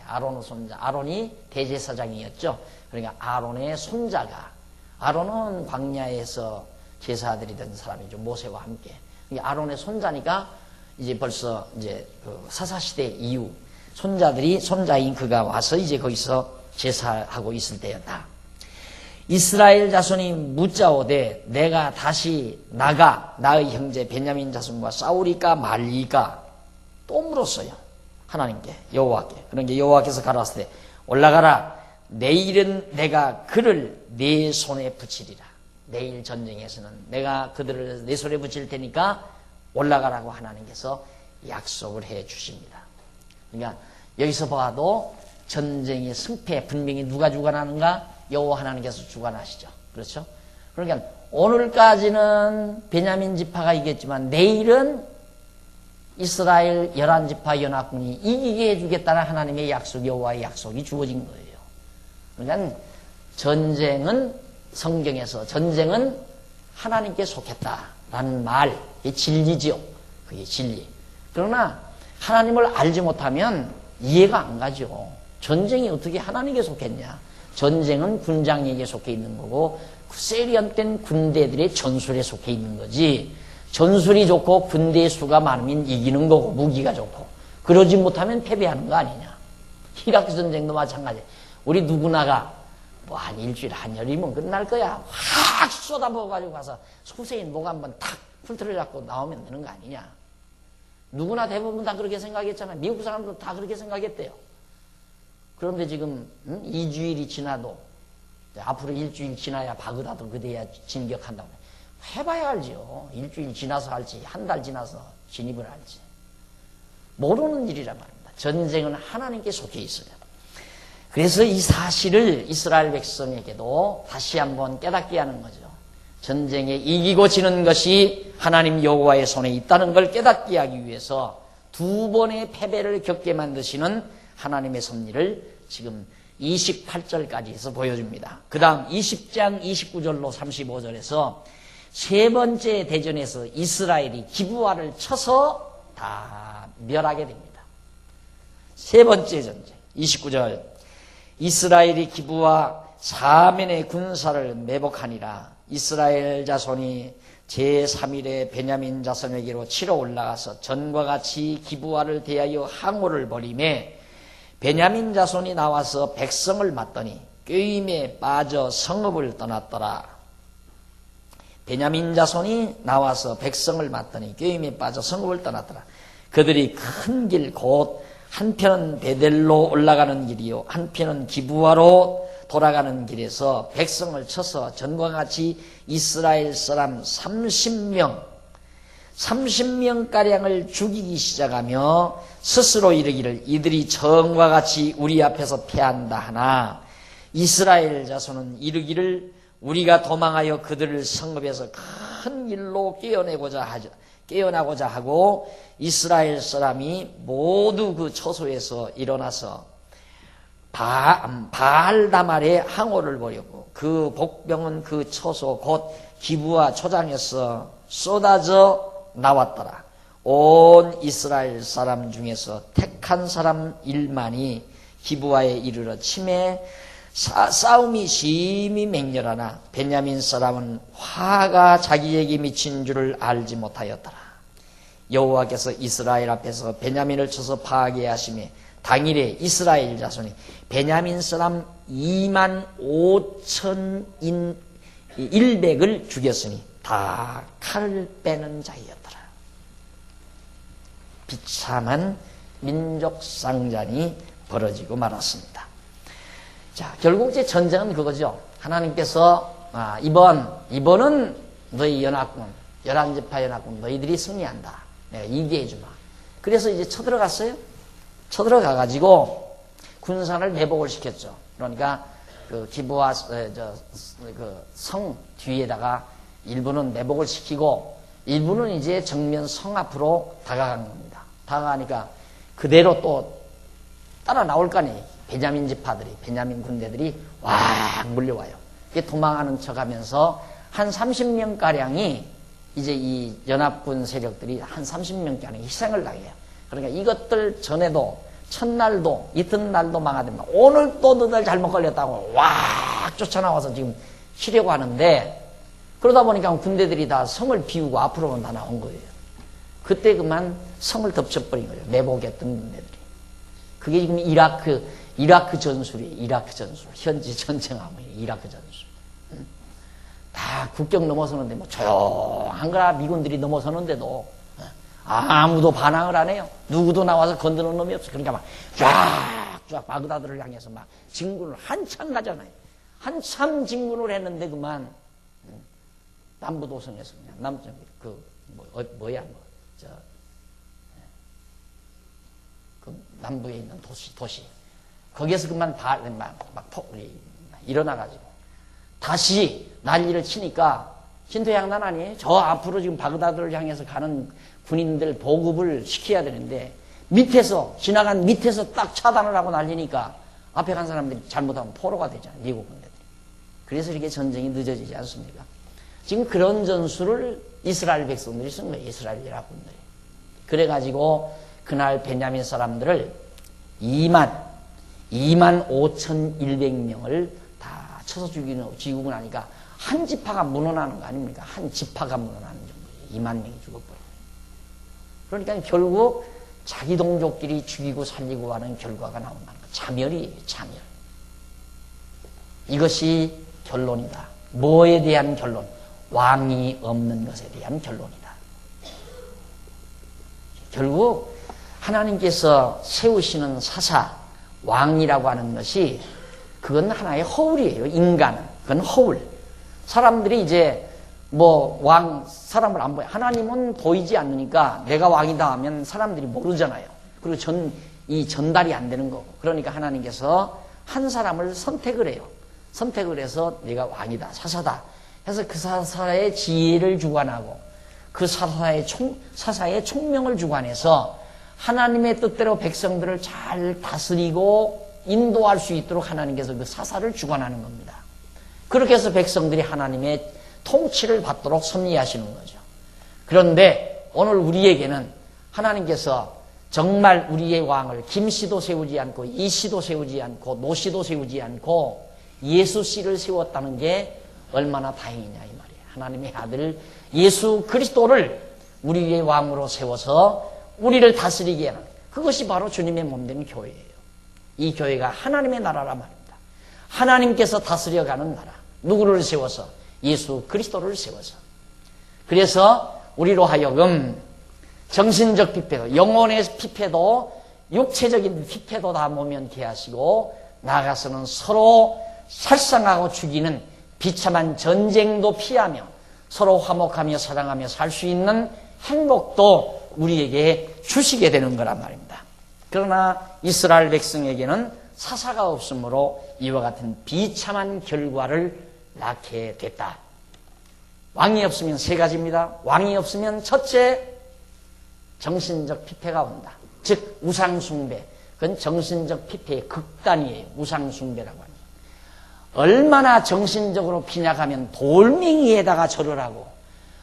아론의 손자, 아론이 대제사장이었죠. 그러니까 아론의 손자가, 아론은 광야에서 제사드리던 사람이죠. 모세와 함께. 아론의 손자니까 이제 벌써 이제 그 사사시대 이후 손자인 그가 와서 이제 거기서 제사하고 있을 때였다. 이스라엘 자손이 묻자오되 내가 다시 나가 나의 형제 베냐민 자손과 싸우리까 말리까 또 물었어요. 하나님께 여호와께. 그러니까 여호와께서 가라사대 올라가라. 내일은 내가 그를 내 손에 붙이리라. 내일 전쟁에서는 내가 그들을 내 손에 붙일 테니까 올라가라고 하나님께서 약속을 해 주십니다. 그러니까 여기서 봐도 전쟁의 승패 분명히 누가 주관하는가? 여호와 하나님께서 주관하시죠. 그렇죠? 그러니까 오늘까지는 베냐민 지파가 이겼지만 내일은 이스라엘 11지파 연합군이 이기게 해주겠다는 하나님의 약속, 여호와의 약속이 주어진 거예요. 그러니까 전쟁은 성경에서 전쟁은 하나님께 속했다라는 말, 이게 진리지요. 그게 진리. 그러나 하나님을 알지 못하면 이해가 안 가죠. 전쟁이 어떻게 하나님께 속했냐? 전쟁은 군장에게 속해 있는 거고 세련된 군대들의 전술에 속해 있는 거지. 전술이 좋고 군대의 수가 많으면 이기는 거고 무기가 좋고 그러지 못하면 패배하는 거 아니냐. 이라크 전쟁도 마찬가지. 우리 누구나가 뭐 한 일주일 한열이면 끝날 거야. 확 쏟아부어가지고 가서 소세인 목 한번 탁 풀트를 잡고 나오면 되는 거 아니냐. 누구나 대부분 다 그렇게 생각했잖아. 미국 사람도 다 그렇게 생각했대요. 그런데 지금 2주일이 지나도 앞으로 일주일 지나야 바그다도 그대야 진격한다고 해봐야 알죠. 일주일 지나서 할지 한 달 지나서 진입을 할지 모르는 일이란 말입니다. 전쟁은 하나님께 속해 있어요. 그래서 이 사실을 이스라엘 백성에게도 다시 한번 깨닫게 하는 거죠. 전쟁에 이기고 지는 것이 하나님 여호와의 손에 있다는 걸 깨닫게 하기 위해서 두 번의 패배를 겪게 만드시는 하나님의 섭리를 지금 28절까지 해서 보여줍니다. 그 다음 20장 29절로 35절에서 세 번째 대전에서 이스라엘이 기브아를 쳐서 다 멸하게 됩니다. 세 번째 전쟁 29절 이스라엘이 기브아 사면의 군사를 매복하니라. 이스라엘 자손이 제3일에 베냐민 자손에게로 치러 올라가서 전과 같이 기브아를 대하여 항오를 벌이매 베냐민 자손이 나와서 백성을 맞더니 꾀임에 빠져 성읍을 떠났더라. 베냐민 자손이 나와서 백성을 맞더니 꾀임에 빠져 성읍을 떠났더라. 그들이 큰 길 곧 한편은 베델로 올라가는 길이요 한편은 기브아로 돌아가는 길에서 백성을 쳐서 전과 같이 이스라엘 사람 30명가량을 죽이기 시작하며 스스로 이르기를 이들이 전과 같이 우리 앞에서 패한다 하나 이스라엘 자손은 이르기를 우리가 도망하여 그들을 성읍에서 큰 길로 깨어나고자 하고 이스라엘 사람이 모두 그 처소에서 일어나서 바알다말에 항오를 벌였고 그 복병은 그 처소 곧 기브아 초장에서 쏟아져 나왔더라. 온 이스라엘 사람 중에서 택한 사람 1만이 기브아에 이르러 치매 싸움이 심히 맹렬하나 베냐민 사람은 화가 자기에게 미친 줄을 알지 못하였더라. 여호와께서 이스라엘 앞에서 베냐민을 쳐서 파괴하시며 당일에 이스라엘 자손이 베냐민 사람 25,000인 100을 죽였으니 다 칼을 빼는 자이었더라. 비참한 민족 상잔이 벌어지고 말았습니다. 자, 결국 이제 전쟁은 그거죠. 하나님께서 이번은 너희 연합군 11지파 연합군 너희들이 승리한다. 내가 이기게 해주마. 그래서 이제 쳐들어갔어요. 쳐들어가가지고 군사를 매복을 시켰죠. 그러니까 그 기브아 그 성 뒤에다가 일부는 매복을 시키고 일부는 이제 정면 성 앞으로 다가간 겁니다. 다가가니까 그대로 또 따라 나올 거 아니에요. 베냐민 지파들이, 베냐민 군대들이 와 물려와요. 이게 도망하는 척하면서 한 30명가량이 이제 이 연합군 세력들이 한 30명가량이 희생을 당해요. 그러니까 이것들 전에도 첫날도 이튿날도 망하됩니다. 오늘 또 너들 잘못 걸렸다고 와 쫓아나와서 지금 치려고 하는데 그러다 보니까 군대들이 다 성을 비우고 앞으로는 다 나온 거예요. 그때 그만 성을 덮쳐버린 거예요. 매복했던 군대들이. 그게 지금 이라크 전술이에요. 이라크 전술. 현지 전쟁하고 이라크 전술. 다 국경 넘어서는데 뭐 조용한 거라 미군들이 넘어서는데도 아무도 반항을 안 해요. 누구도 나와서 건드는 놈이 없어. 그러니까 막 쫙쫙 바그다드를 향해서 막 진군을 한참 가잖아요. 한참 진군을 했는데 그만 남부도성에서 그냥 남부에 있는 도시 거기에서 그만 일어나가지고 다시 난리를 치니까 신토양난 아니에요. 저 앞으로 지금 바그다드를 향해서 가는 군인들 보급을 시켜야 되는데 지나간 밑에서 딱 차단을 하고 난리니까 앞에 간 사람들이 잘못하면 포로가 되잖아요. 미국 군대들이. 그래서 이렇게 전쟁이 늦어지지 않습니까? 지금 그런 전술을 이스라엘 백성들이 쓴 거예요. 이스라엘 연합군들이. 그래가지고 그날 베냐민 사람들을 25,100명을 다 쳐서 죽이고 나니까 한 지파가 문어나는 거 아닙니까? 한 지파가 문어나는 정도예요. 2만 명이 죽어버려요. 그러니까 결국 자기 동족끼리 죽이고 살리고 하는 결과가 나온다는 거. 자멸이에요. 자멸. 이것이 결론이다. 뭐에 대한 결론? 왕이 없는 것에 대한 결론이다. 결국 하나님께서 세우시는 사사, 왕이라고 하는 것이 그건 하나의 허울이에요. 인간은. 그건 허울. 사람들이 이제 사람을 안 보여. 하나님은 보이지 않으니까 내가 왕이다 하면 사람들이 모르잖아요. 그리고 전달이 안 되는 거고. 그러니까 하나님께서 한 사람을 선택을 해요. 선택을 해서 내가 왕이다, 사사다. 해서 그 사사의 지혜를 주관하고 그 사사의 총명을 주관해서 하나님의 뜻대로 백성들을 잘 다스리고 인도할 수 있도록 하나님께서 그 사사를 주관하는 겁니다. 그렇게 해서 백성들이 하나님의 통치를 받도록 섭리하시는 거죠. 그런데 오늘 우리에게는 하나님께서 정말 우리의 왕을 김씨도 세우지 않고 이씨도 세우지 않고 노씨도 세우지 않고 예수씨를 세웠다는 게 얼마나 다행이냐 이 말이에요. 하나님의 아들 예수 그리스도를 우리의 왕으로 세워서 우리를 다스리게 하는 그것이 바로 주님의 몸된 교회예요. 이 교회가 하나님의 나라란 말입니다. 하나님께서 다스려가는 나라. 누구를 세워서? 예수 그리스도를 세워서. 그래서 우리로 하여금 정신적 피폐도, 영혼의 피폐도, 육체적인 피폐도 다 모면케 하시고 나아가서는 서로 살상하고 죽이는 비참한 전쟁도 피하며 서로 화목하며 사랑하며 살 수 있는 행복도 우리에게 주시게 되는 거란 말입니다. 그러나 이스라엘 백성에게는 사사가 없으므로 이와 같은 비참한 결과를 낳게 됐다. 왕이 없으면 세 가지입니다. 왕이 없으면 첫째, 정신적 피폐가 온다. 즉 우상숭배. 그건 정신적 피폐의 극단이에요. 우상숭배라고 합니다. 얼마나 정신적으로 빈약하면 돌멩이에다가 절을 하고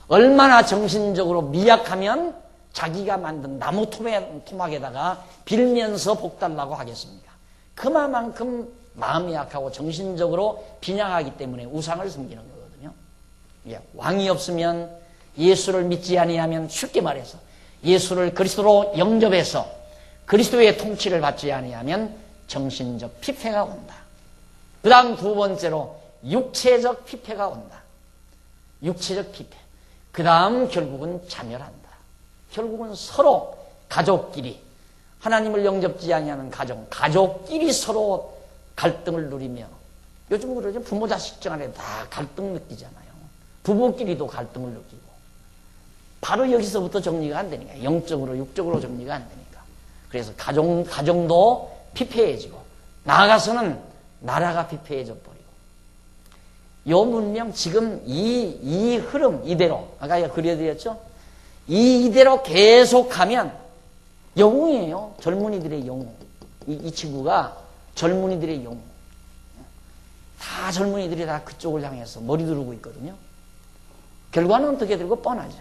얼마나 정신적으로 미약하면 자기가 만든 나무 토막에다가 빌면서 복 달라고 하겠습니까? 그만큼 마음이 약하고 정신적으로 빈약하기 때문에 우상을 섬기는 거거든요. 왕이 없으면 예수를 믿지 아니하면 쉽게 말해서 예수를 그리스도로 영접해서 그리스도의 통치를 받지 아니하면 정신적 피폐가 온다. 그 다음 두 번째로 육체적 피폐가 온다. 육체적 피폐. 그 다음 결국은 자멸한다. 결국은 서로 가족끼리 하나님을 영접지 아니하는 가족끼리 서로 갈등을 누리며 요즘 그러죠. 부모 자식 간에 다 갈등 느끼잖아요. 부부끼리도 갈등을 느끼고 바로 여기서부터 정리가 안 되니까 영적으로 육적으로 정리가 안 되니까 그래서 가정도 피폐해지고 나아가서는 나라가 피폐해져 버리고 요 문명 지금 이 흐름 이대로 아까 그려드렸죠. 이대로 계속하면 영웅이에요. 젊은이들의 영웅. 이 친구가 젊은이들의 영웅. 다 젊은이들이 다 그쪽을 향해서 머리 두르고 있거든요. 결과는 어떻게 되고 뻔하죠.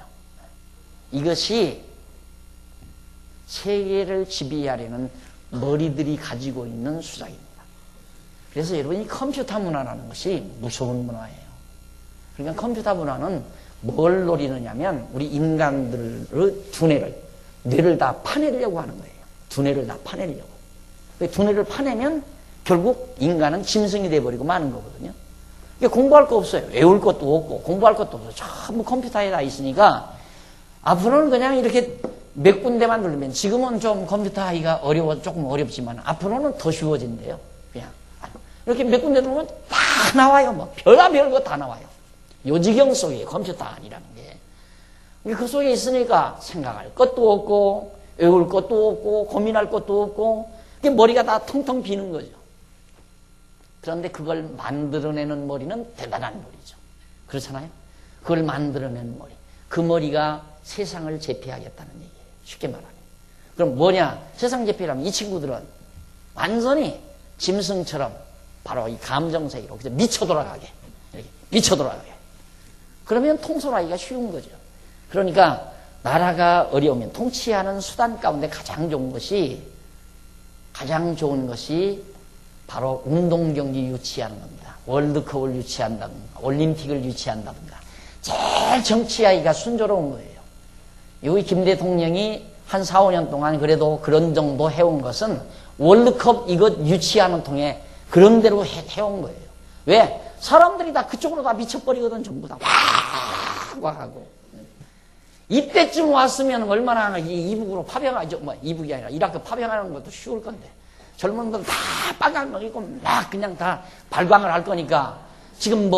이것이 세계를 지배하려는 머리들이 가지고 있는 수작입니다. 그래서 여러분 이 컴퓨터 문화라는 것이 무서운 문화예요. 그러니까 컴퓨터 문화는 뭘 노리느냐면 우리 인간들의 뇌를 다 파내려고 하는 거예요. 두뇌를 다 파내려고. 두뇌를 파내면 결국 인간은 짐승이 돼버리고 마는 거거든요. 공부할 거 없어요. 외울 것도 없고 공부할 것도 없어요. 전부 컴퓨터에 다 있으니까 앞으로는 그냥 이렇게 몇 군데만 누르면, 지금은 좀 컴퓨터 하기가 조금 어렵지만 앞으로는 더 쉬워진대요. 그냥 이렇게 몇 군데 누르면 다 나와요. 뭐 별의별 거 다 나와요. 요지경 속에 컴퓨터 아니라는 게. 그 속에 있으니까 생각할 것도 없고 외울 것도 없고 고민할 것도 없고 머리가 다 텅텅 비는 거죠. 그런데 그걸 만들어내는 머리는 대단한 머리죠. 그렇잖아요. 그걸 만들어내는 머리, 그 머리가 세상을 제패하겠다는 얘기예요. 쉽게 말하면. 그럼 뭐냐? 세상 제패라면 이 친구들은 완전히 짐승처럼 바로 이 감정세계로 미쳐 돌아가게, 이렇게 미쳐 돌아가게. 그러면 통솔하기가 쉬운 거죠. 그러니까 나라가 어려우면 통치하는 수단 가운데 가장 좋은 것이 바로 운동경기 유치하는 겁니다. 월드컵을 유치한다든가 올림픽을 유치한다든가. 제일 정치하기가 순조로운 거예요. 여기 김 대통령이 한 4, 5년 동안 그래도 그런 정도 해온 것은 월드컵 이것 유치하는 통에 그런 대로 해온 거예요. 왜? 사람들이 다 그쪽으로 다 미쳐버리거든. 전부 다 와 하고. 이때쯤 왔으면 얼마나 이북으로 파병하죠. 이북이 아니라 이라크 파병하는 것도 쉬울 건데. 젊은 들 다 빨간 거 입고 막 그냥 다 발광을 할 거니까 지금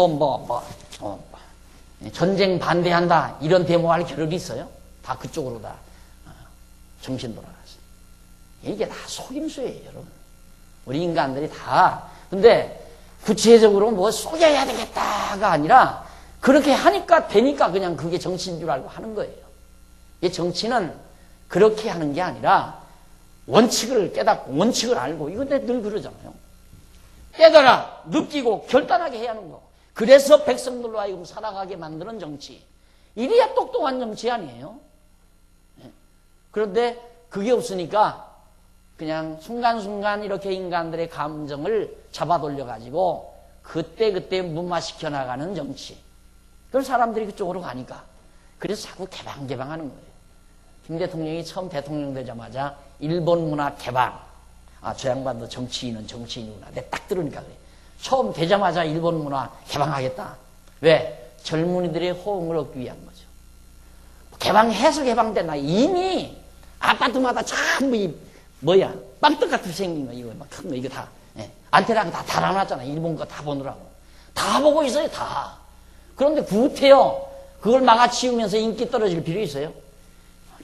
전쟁 반대한다 이런 데모할 겨를이 있어요? 다 그쪽으로 다 정신 돌아갔어요. 이게 다 속임수예요, 여러분. 우리 인간들이 다. 근데 구체적으로 뭐 속여야 되겠다가 아니라 그렇게 하니까 되니까 그냥 그게 정치인 줄 알고 하는 거예요. 이 정치는 그렇게 하는 게 아니라 원칙을 깨닫고 원칙을 알고, 이거 늘 그러잖아요. 깨달아, 느끼고 결단하게 해야 하는 거. 그래서 백성들로 하여금 살아가게 만드는 정치. 이래야 똑똑한 정치 아니에요? 그런데 그게 없으니까 그냥 순간순간 이렇게 인간들의 감정을 잡아돌려가지고 그때 무마시켜 나가는 정치. 그럼 사람들이 그쪽으로 가니까. 그래서 자꾸 개방하는 거예요. 김 대통령이 처음 대통령 되자마자 일본 문화 개방. 저 양반도 정치인은 정치인이구나. 내가 딱 들으니까 그래. 처음 되자마자 일본 문화 개방하겠다. 왜? 젊은이들의 호응을 얻기 위한 거죠. 개방해서 개방됐나? 이미 아파트마다 전부 빵떡같이 생긴 거, 이거 막 큰 거, 이거 다. 안테나가 다 달아놨잖아. 일본 거 다 보느라고. 다 보고 있어요, 다. 그런데 구태여 그걸 막아치우면서 인기 떨어질 필요 있어요?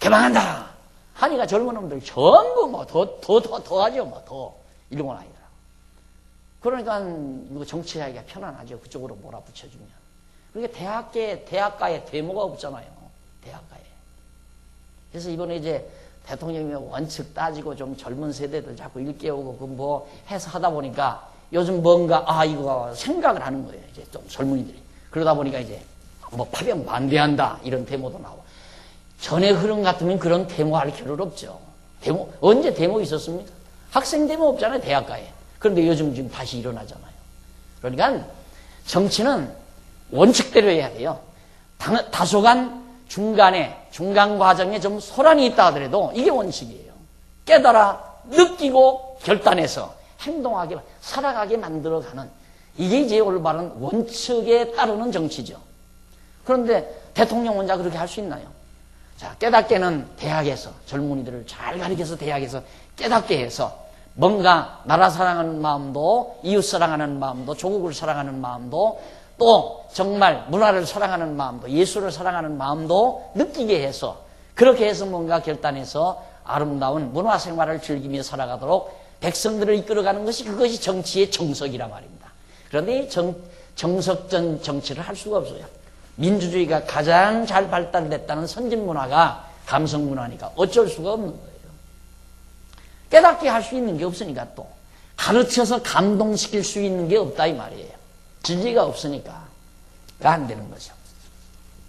개방한다 하니까 젊은 놈들 전부 더 하죠. 더 이런 아니더라고. 그러니까 이거 정치하기가 편안하죠. 그쪽으로 몰아붙여주면. 그러니까 대학가에 데모가 없잖아요. 대학가에. 그래서 이번에 이제 대통령이 원칙 따지고 좀 젊은 세대들 자꾸 일깨우고 해서 하다 보니까 요즘 뭔가 이거 생각을 하는 거예요. 이제 좀 젊은이들이. 그러다 보니까 이제 파병 반대한다 이런 데모도 나오고. 전에 흐름 같으면 그런 데모할 겨를 없죠. 언제 데모 있었습니까? 학생 데모 없잖아요, 대학가에. 그런데 요즘 지금 다시 일어나잖아요. 그러니까 정치는 원칙대로 해야 돼요. 다소간 중간 과정에 좀 소란이 있다 하더라도 이게 원칙이에요. 깨달아, 느끼고 결단해서 행동하게, 살아가게 만들어가는, 이게 이제 올바른 원칙에 따르는 정치죠. 그런데 대통령 혼자 그렇게 할 수 있나요? 자, 깨닫게는 대학에서 젊은이들을 잘 가르쳐서 대학에서 깨닫게 해서 뭔가 나라 사랑하는 마음도, 이웃 사랑하는 마음도, 조국을 사랑하는 마음도, 또 정말 문화를 사랑하는 마음도, 예술을 사랑하는 마음도 느끼게 해서, 그렇게 해서 뭔가 결단해서 아름다운 문화 생활을 즐기며 살아가도록 백성들을 이끌어가는 것이, 그것이 정치의 정석이란 말입니다. 그런데 정석전 정치를 할 수가 없어요. 민주주의가 가장 잘 발달됐다는 선진문화가 감성문화니까 어쩔 수가 없는 거예요. 깨닫게 할 수 있는 게 없으니까, 또 가르쳐서 감동시킬 수 있는 게 없다 이 말이에요. 진리가 없으니까 안 되는 거죠.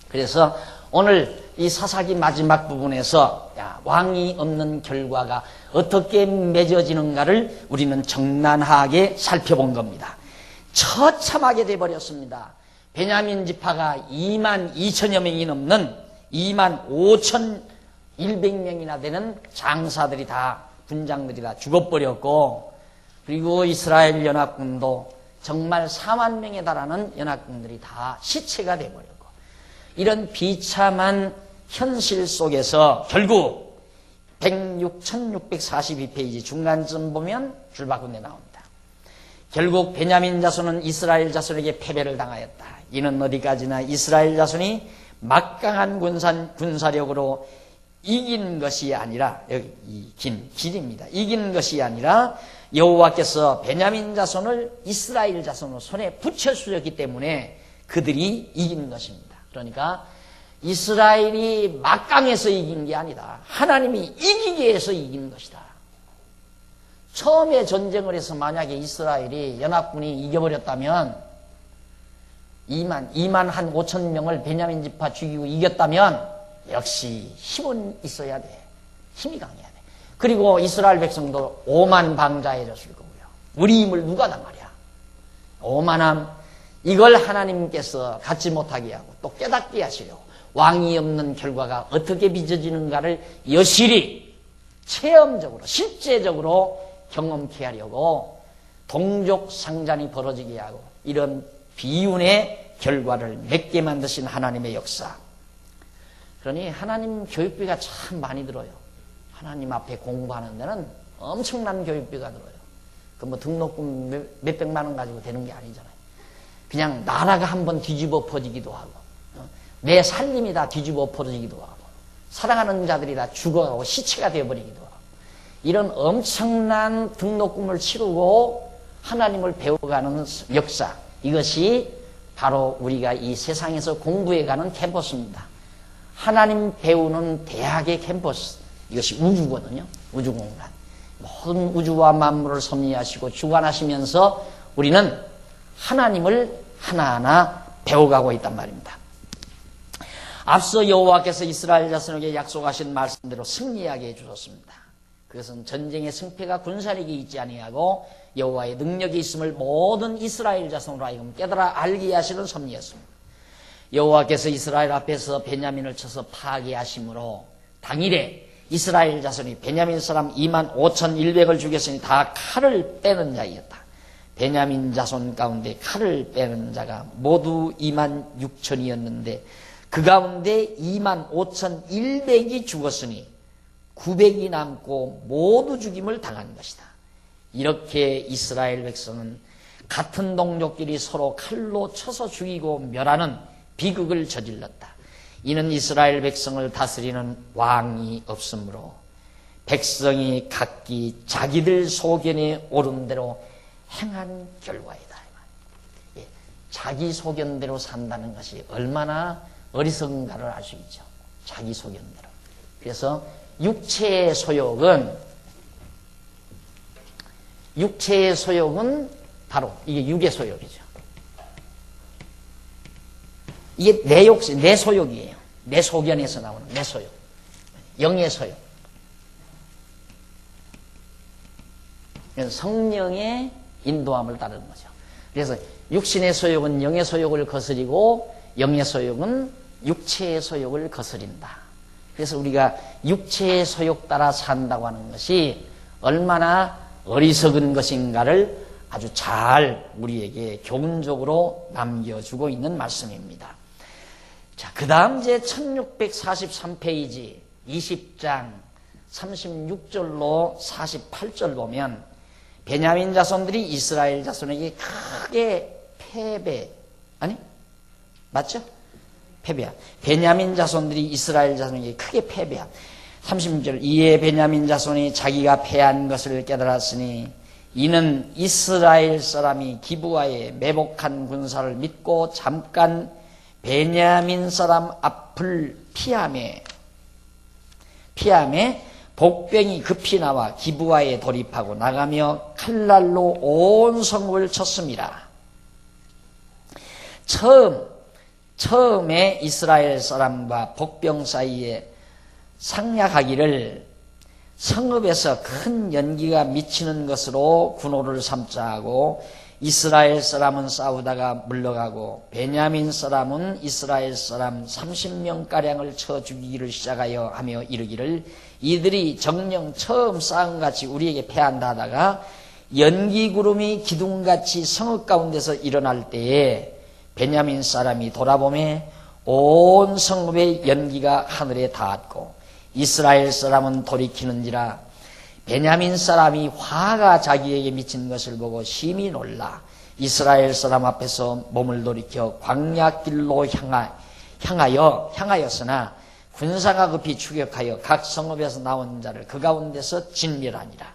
그래서 오늘 이 사사기 마지막 부분에서 왕이 없는 결과가 어떻게 맺어지는가를 우리는 적나하게 살펴본 겁니다. 처참하게 돼버렸습니다. 베냐민 지파가 2만 2천여 명이 넘는 2만 5,100명이나 되는 장사들이 다, 군장들이 다 죽어버렸고, 그리고 이스라엘 연합군도 정말 4만 명에 달하는 연합군들이 다 시체가 돼버렸고, 이런 비참한 현실 속에서 결국 1642페이지 중간쯤 보면 줄바꿈에 나옵니다. 결국 베냐민 자손은 이스라엘 자손에게 패배를 당하였다. 이는 어디까지나 이스라엘 자손이 막강한 군사력으로 이긴 것이 아니라, 여기 이 길입니다. 이기는 것이 아니라 여호와께서 베냐민 자손을 이스라엘 자손의 손에 붙여주셨기 때문에 그들이 이기는 것입니다. 그러니까 이스라엘이 막강해서 이긴 게 아니다. 하나님이 이기게 해서 이기는 것이다. 처음에 전쟁을 해서 만약에 이스라엘이 연합군이 이겨버렸다면 2만 한 5천 명을 베냐민 지파 죽이고 이겼다면 역시 힘은 있어야 돼. 힘이 강해야 돼. 그리고 이스라엘 백성도 오만 방자해졌을 거고요. 우리 힘을 누가 다 말이야. 오만함, 이걸 하나님께서 갖지 못하게 하고 또 깨닫게 하시려고 왕이 없는 결과가 어떻게 빚어지는가를 여실히 체험적으로 실제적으로 경험케 하려고 동족 상잔이 벌어지게 하고 이런 비운의 결과를 맺게 만드신 하나님의 역사. 그러니 하나님 교육비가 참 많이 들어요. 하나님 앞에 공부하는 데는 엄청난 교육비가 들어요. 그 뭐 등록금 몇백만 원 가지고 되는 게 아니잖아요. 그냥 나라가 한번 뒤집어 퍼지기도 하고 내 살림이 다 뒤집어 퍼지기도 하고 사랑하는 자들이 다 죽어가고 시체가 되어버리기도 하고 이런 엄청난 등록금을 치르고 하나님을 배워가는 역사, 이것이 바로 우리가 이 세상에서 공부해가는 캠퍼스입니다. 하나님 배우는 대학의 캠퍼스, 이것이 우주거든요. 우주공간. 모든 우주와 만물을 섭리하시고 주관하시면서 우리는 하나님을 하나하나 배워가고 있단 말입니다. 앞서 여호와께서 이스라엘 자손에게 약속하신 말씀대로 승리하게 해주셨습니다. 그것은 전쟁의 승패가 군사력이 있지 아니하고 여호와의 능력이 있음을 모든 이스라엘 자손으로 하여금 깨달아 알게 하시는 섭리였습니다. 여호와께서 이스라엘 앞에서 베냐민을 쳐서 파괴하심으로 당일에 이스라엘 자손이 베냐민 사람 2만 5,100을 죽였으니 다 칼을 빼는 자이었다. 베냐민 자손 가운데 칼을 빼는 자가 모두 2만 6천이었는데 그 가운데 2만 5,100이 죽었으니 900이 남고 모두 죽임을 당한 것이다. 이렇게 이스라엘 백성은 같은 동족끼리 서로 칼로 쳐서 죽이고 멸하는 비극을 저질렀다. 이는 이스라엘 백성을 다스리는 왕이 없으므로 백성이 각기 자기들 소견에 옳은 대로 행한 결과이다. 자기 소견대로 산다는 것이 얼마나 어리석은가를 알 수 있죠. 자기 소견대로. 그래서 육체의 소욕은 바로 이게 육의 소욕이죠. 이게 내 소욕이에요. 내 소견에서 나오는 내 소욕. 영의 소욕. 성령의 인도함을 따르는 거죠. 그래서 육신의 소욕은 영의 소욕을 거스리고 영의 소욕은 육체의 소욕을 거스린다. 그래서 우리가 육체의 소욕 따라 산다고 하는 것이 얼마나 어리석은 것인가를 아주 잘 우리에게 교훈적으로 남겨주고 있는 말씀입니다. 자, 그 다음 이제 1643페이지 20장 36절로 48절 보면 베냐민 자손들이 이스라엘 자손에게 크게 맞죠? 패배한. 베냐민 자손들이 이스라엘 자손에게 크게 패배한. 36절 이에 베냐민 자손이 자기가 패한 것을 깨달았으니 이는 이스라엘 사람이 기브아에 매복한 군사를 믿고 잠깐 베냐민 사람 앞을 피함에 복병이 급히 나와 기브아에 돌입하고 나가며 칼날로 온 성읍을 쳤습니다. 처음에 이스라엘 사람과 복병 사이에 상략하기를 성읍에서 큰 연기가 미치는 것으로 군호를 삼자 하고 이스라엘 사람은 싸우다가 물러가고 베냐민 사람은 이스라엘 사람 30명가량을 쳐 죽이기를 시작하여 하며 이르기를 이들이 정녕 처음 싸움같이 우리에게 패한다 하다가 연기구름이 기둥같이 성읍 가운데서 일어날 때에 베냐민 사람이 돌아보매 온 성읍의 연기가 하늘에 닿았고 이스라엘 사람은 돌이키는지라 베냐민 사람이 화가 자기에게 미친 것을 보고 심히 놀라 이스라엘 사람 앞에서 몸을 돌이켜 광야길로 향하였으나 군사가 급히 추격하여 각 성읍에서 나온 자를 그 가운데서 진멸하니라.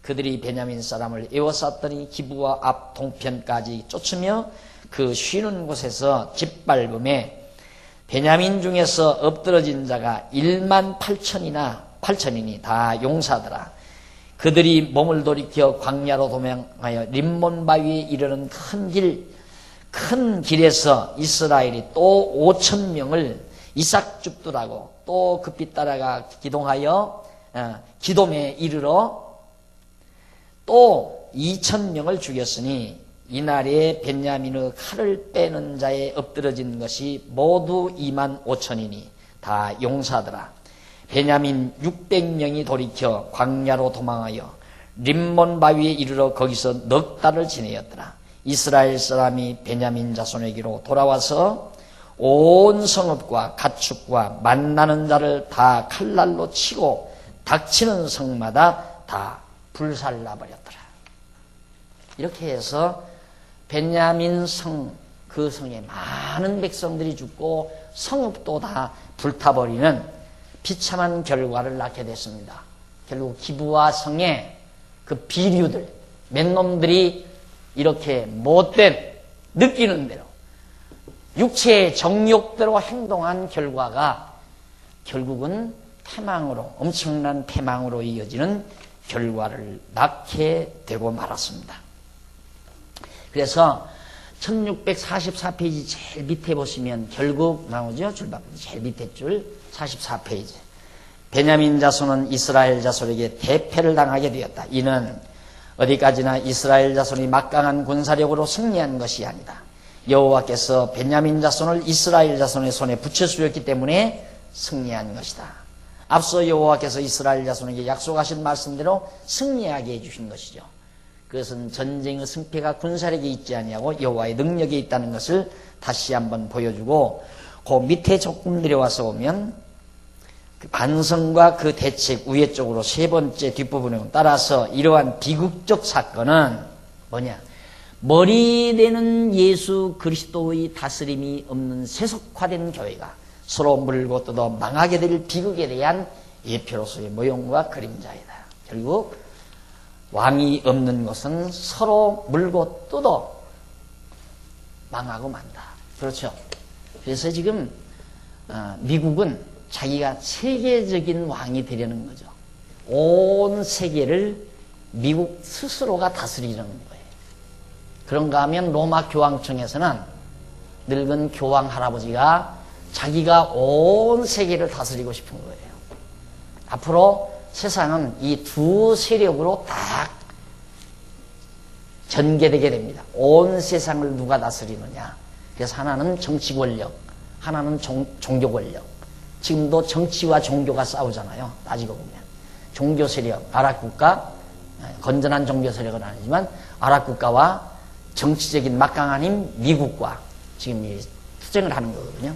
그들이 베냐민 사람을 에워쌌더니 기브아 앞 동편까지 쫓으며 그 쉬는 곳에서 짓밟음에 베냐민 중에서 엎드러진 자가 18,000이니 다 용사더라. 그들이 몸을 돌이켜 광야로 도망하여 림몬 바위에 이르는 큰 길에서 이스라엘이 또 5,000명을 이삭줍두라고 또 급히 따라가 기동하여 기돔에 이르러 또 2,000명을 죽였으니 이날에 벤야민의 칼을 빼는 자에 엎드러진 것이 모두 25,000이니 다 용사더라. 베냐민 600명이 돌이켜 광야로 도망하여 림몬 바위에 이르러 거기서 넉 달을 지내었더라. 이스라엘 사람이 베냐민 자손에게로 돌아와서 온 성읍과 가축과 만나는 자를 다 칼날로 치고 닥치는 성마다 다 불살라버렸더라. 이렇게 해서 베냐민 성, 그 성에 많은 백성들이 죽고 성읍도 다 불타버리는 비참한 결과를 낳게 됐습니다. 결국 기브아 성에 그 비류들, 맨놈들이 이렇게 못된, 느끼는 대로 육체의 정욕대로 행동한 결과가 결국은 패망으로, 엄청난 패망으로 이어지는 결과를 낳게 되고 말았습니다. 그래서 1644페이지 제일 밑에 보시면 결국 나오죠. 줄바꿈 제일 밑에 줄 44페이지. 베냐민 자손은 이스라엘 자손에게 대패를 당하게 되었다. 이는 어디까지나 이스라엘 자손이 막강한 군사력으로 승리한 것이 아니다. 여호와께서 베냐민 자손을 이스라엘 자손의 손에 붙여주었기 때문에 승리한 것이다. 앞서 여호와께서 이스라엘 자손에게 약속하신 말씀대로 승리하게 해주신 것이죠. 그것은 전쟁의 승패가 군사력에 있지 아니하고 여호와의 능력에 있다는 것을 다시 한번 보여주고, 그 밑에 조금 내려와서 보면 그 반성과 그 대책 위에 쪽으로 세 번째 뒷부분에 따라서 이러한 비극적 사건은 뭐냐? 머리 되는 예수 그리스도의 다스림이 없는 세속화된 교회가 서로 물고 뜯어 망하게 될 비극에 대한 예표로서의 모형과 그림자이다. 결국 왕이 없는 것은 서로 물고 뜯어 망하고 만다. 그렇죠? 그래서 지금 미국은 자기가 세계적인 왕이 되려는 거죠. 온 세계를 미국 스스로가 다스리려는 거예요. 그런가 하면 로마 교황청에서는 늙은 교황 할아버지가 자기가 온 세계를 다스리고 싶은 거예요. 앞으로 세상은 이 두 세력으로 딱 전개되게 됩니다. 온 세상을 누가 다스리느냐. 그래서 하나는 정치 권력, 하나는 종교 권력. 지금도 정치와 종교가 싸우잖아요. 따지고 보면. 종교 세력, 아랍 국가, 건전한 종교 세력은 아니지만 아랍 국가와 정치적인 막강한 힘 미국과 지금 이 투쟁을 하는 거거든요.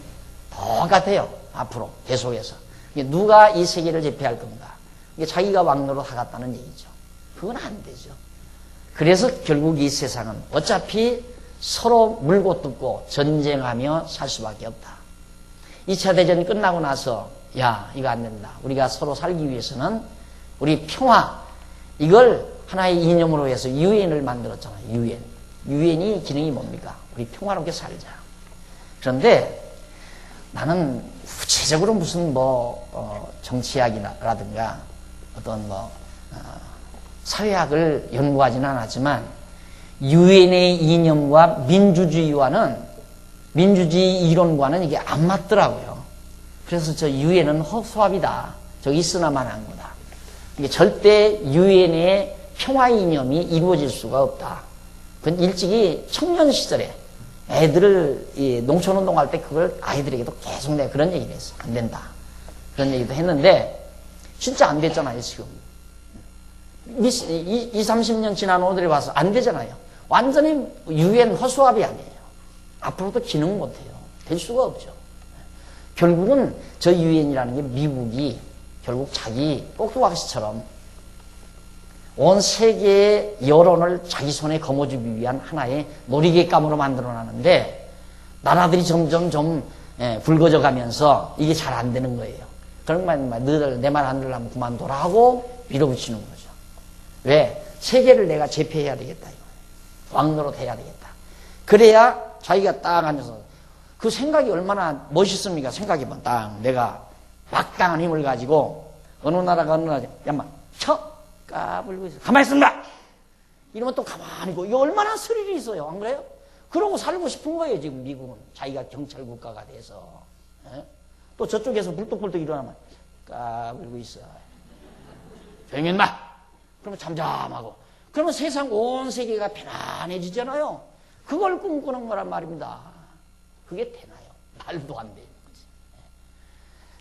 똑같아요. 앞으로 계속해서. 누가 이 세계를 제패할 건가. 이게 자기가 왕노릇 하겠다는 얘기죠. 그건 안 되죠. 그래서 결국 이 세상은 어차피 서로 물고 뜯고 전쟁하며 살 수밖에 없다. 2차 대전이 끝나고 나서 야, 이거 안 된다. 우리가 서로 살기 위해서는 우리 평화, 이걸 하나의 이념으로 해서 유엔을 만들었잖아요. 유엔이 기능이 뭡니까? 우리 평화롭게 살자. 그런데 나는 구체적으로 무슨 정치학이라든가 어떤 사회학을 연구하지는 않았지만 유엔의 이념과 민주주의 이론과는 이게 안 맞더라고요. 그래서 저 유엔은 허수아비다. 저 있으나만 한 거다. 이게 절대 유엔의 평화 이념이 이루어질 수가 없다. 그건 일찍이 청년 시절에 애들을 농촌운동할 때 그걸 아이들에게도 계속 내가 그런 얘기를 했어. 안 된다. 그런 얘기도 했는데 진짜 안 됐잖아요, 지금. 20, 30년 지난 오늘에 와서 안 되잖아요. 완전히 유엔 허수아비 아니에요. 앞으로도 기능 못해요. 될 수가 없죠. 결국은 저 유엔이라는 게 미국이 결국 자기 꼭두각시처럼 온 세계의 여론을 자기 손에 거머쥐기 위한 하나의 놀이객감으로 만들어놨는데 나라들이 점점 좀 붉어져 가면서 이게 잘 안 되는 거예요. 그러면 너희들 내 말 안 들으려면 그만둬라 하고 밀어붙이는 거죠. 왜? 세계를 내가 제패해야 되겠다. 왕노릇 해야 되겠다. 그래야 자기가 딱 앉아서 그 생각이 얼마나 멋있습니까? 생각해봐. 딱 내가 막강한 힘을 가지고 어느 나라가 어느 나라 야마 쳐 까불고 있어. 가만히 있습니다. 이러면 또 가만히 있고 이거 얼마나 스릴이 있어요. 안 그래요? 그러고 살고 싶은 거예요. 지금 미국은 자기가 경찰 국가가 돼서. 또 저쪽에서 불뚝불뚝 일어나면 까불고 있어. 조용히 있마. 그러면 잠잠하고. 그러면 세상 온 세계가 편안해지잖아요. 그걸 꿈꾸는 거란 말입니다. 그게 되나요? 말도 안 되는 거지.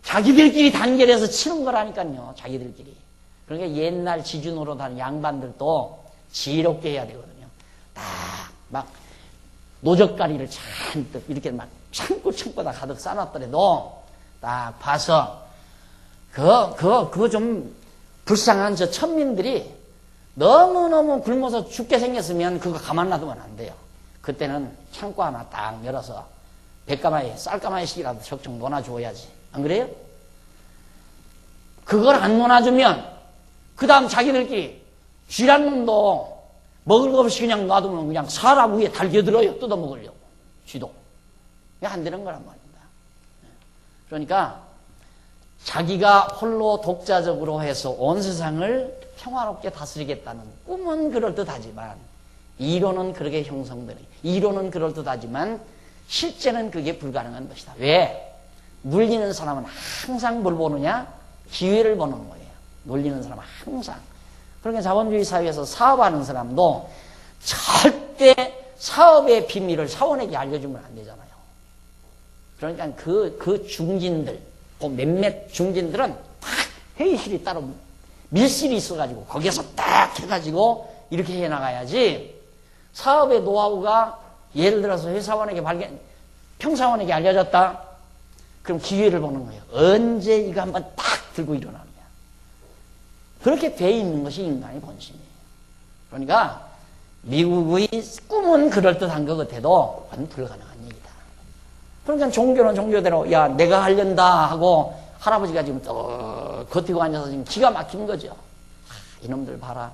자기들끼리 단결해서 치는 거라니까요. 자기들끼리. 그러니까 옛날 지주노릇 하는 양반들도 지혜롭게 해야 되거든요. 딱 막 노적가리를 잔뜩 이렇게 막 창고다 가득 싸놨더라도 딱 봐서 그거 좀 불쌍한 저 천민들이 너무너무 굶어서 죽게 생겼으면 그거 가만 놔두면 안 돼요. 그때는 창고 하나 딱 열어서 백가마이 쌀가마이씩이라도 적정 놓아줘야지. 안 그래요? 그걸 안 놓아주면 그 다음 자기들끼리 쥐란 놈도 먹을 거 없이 그냥 놔두면 그냥 사람 위에 달겨들어요. 뜯어먹으려고. 쥐도. 이게 안 되는 거란 말입니다. 그러니까 자기가 홀로 독자적으로 해서 온 세상을 평화롭게 다스리겠다는 꿈은 그럴듯하지만 이론은 그렇게 형성되는 이론은 그럴듯하지만 실제는 그게 불가능한 것이다. 왜? 눌리는 사람은 항상 뭘 보느냐? 기회를 보는 거예요. 놀리는 사람은 항상. 그러니까 자본주의 사회에서 사업하는 사람도 절대 사업의 비밀을 사원에게 알려주면 안 되잖아요. 그러니까 그 중진들, 그 몇몇 중진들은 딱 회의실이 따로 밀실이 있어가지고 거기에서 딱 해가지고 이렇게 해나가야지 사업의 노하우가 예를 들어서 회사원에게 평사원에게 알려졌다. 그럼 기회를 보는 거예요. 언제 이거 한번 딱 들고 일어나느냐. 그렇게 돼 있는 것이 인간의 본심이에요. 그러니까 미국의 꿈은 그럴듯한 것 같아도 그건 불가능한 얘기다. 그러니까 종교는 종교대로 야 내가 하련다 하고 할아버지가 지금 또 겉이고 앉아서 지금 기가 막힌 거죠. 이놈들 봐라.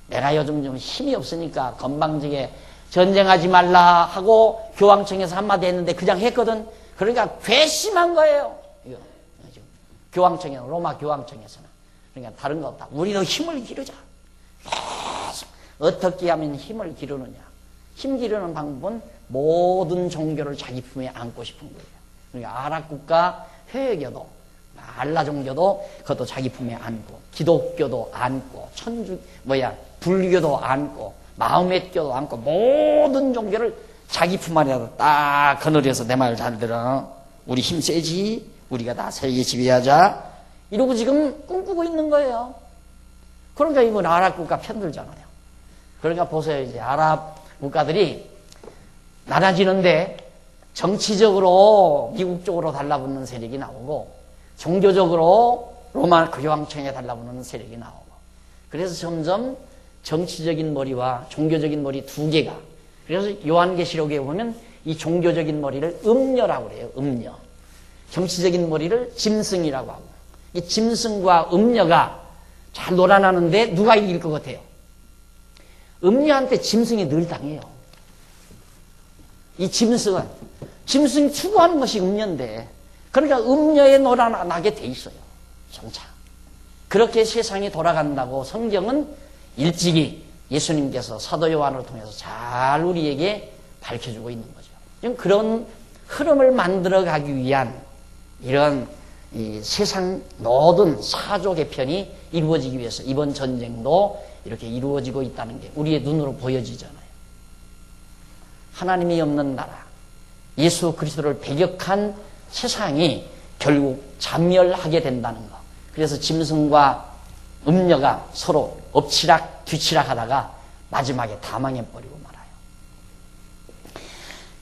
내가 요즘 좀 힘이 없으니까 건방지게 전쟁하지 말라 하고 교황청에서 한마디 했는데 그냥 했거든. 그러니까 괘씸한 거예요. 이거 지금 교황청에 로마 교황청에서는. 그러니까 다른 거 없다. 우리도 힘을 기르자. 계속 어떻게 하면 힘을 기르느냐. 힘 기르는 방법은 모든 종교를 자기 품에 안고 싶은 거예요. 그러니까 아랍국가 회교도 알라 종교도 그것도 자기 품에 안고 기독교도 안고 불교도 안고 마호메교도 안고 모든 종교를 자기 품 안에다 딱 거느려서 내 말 잘 들어. 우리 힘 세지. 우리가 다 세계 지배하자. 이러고 지금 꿈꾸고 있는 거예요. 그러니까 이번 아랍 국가 편들잖아요. 그러니까 보세요. 이제 아랍 국가들이 나눠지는데 정치적으로 미국 쪽으로 달라붙는 세력이 나오고 종교적으로 로마 교황청에 달라붙는 세력이 나오고 그래서 점점 정치적인 머리와 종교적인 머리 두 개가 그래서 요한계시록에 보면 이 종교적인 머리를 음녀라고 그래요. 음녀. 정치적인 머리를 짐승이라고 하고 이 짐승과 음녀가 잘 놀아나는데 누가 이길 것 같아요? 음녀한테 짐승이 늘 당해요. 이 짐승이 추구하는 것이 음녀인데 그러니까 음녀에 놀아나게 돼 있어요. 정차. 그렇게 세상이 돌아간다고 성경은 일찍이 예수님께서 사도 요한을 통해서 잘 우리에게 밝혀주고 있는 거죠. 지금 그런 흐름을 만들어가기 위한 이런 이 세상 모든 사조 개편이 이루어지기 위해서 이번 전쟁도 이렇게 이루어지고 있다는 게 우리의 눈으로 보여지잖아요. 하나님이 없는 나라, 예수 그리스도를 배격한 세상이 결국 자멸하게 된다는 것. 그래서 짐승과 음녀가 서로 엎치락 뒤치락 하다가 마지막에 다 망해버리고 말아요.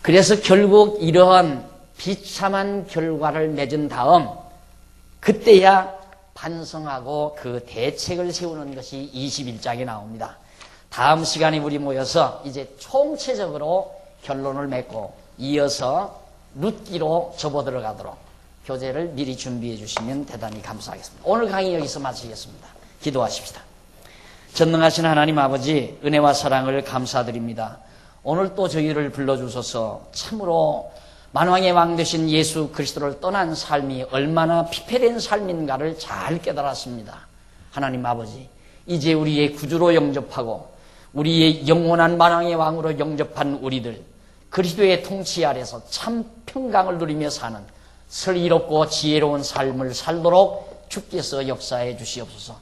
그래서 결국 이러한 비참한 결과를 맺은 다음 그때야 반성하고 그 대책을 세우는 것이 21장에 나옵니다. 다음 시간에 우리 모여서 이제 총체적으로 결론을 맺고 이어서 룻기로 접어들어가도록 교재를 미리 준비해 주시면 대단히 감사하겠습니다. 오늘 강의 여기서 마치겠습니다. 기도하십시다. 전능하신 하나님 아버지, 은혜와 사랑을 감사드립니다. 오늘 또 저희를 불러주셔서 참으로 만왕의 왕 되신 예수 그리스도를 떠난 삶이 얼마나 피폐된 삶인가를 잘 깨달았습니다. 하나님 아버지, 이제 우리의 구주로 영접하고 우리의 영원한 만왕의 왕으로 영접한 우리들, 그리스도의 통치 아래서 참 평강을 누리며 사는 슬기롭고 지혜로운 삶을 살도록 주께서 역사해 주시옵소서.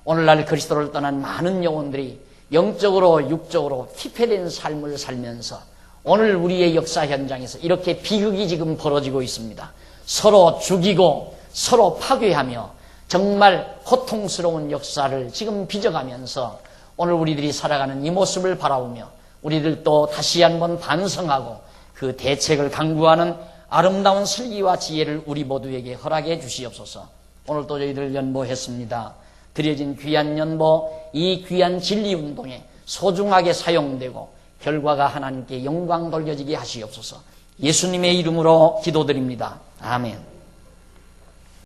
오늘날 그리스도를 떠난 많은 영혼들이 영적으로 육적으로 피폐된 삶을 살면서 오늘 우리의 역사 현장에서 이렇게 비극이 지금 벌어지고 있습니다. 서로 죽이고 서로 파괴하며 정말 고통스러운 역사를 지금 빚어가면서 오늘 우리들이 살아가는 이 모습을 바라보며 우리들도 다시 한번 반성하고 그 대책을 강구하는 아름다운 슬기와 지혜를 우리 모두에게 허락해 주시옵소서. 오늘 또 저희들 연보했습니다. 드려진 귀한 연보, 이 귀한 진리운동에 소중하게 사용되고 결과가 하나님께 영광 돌려지게 하시옵소서. 예수님의 이름으로 기도드립니다. 아멘.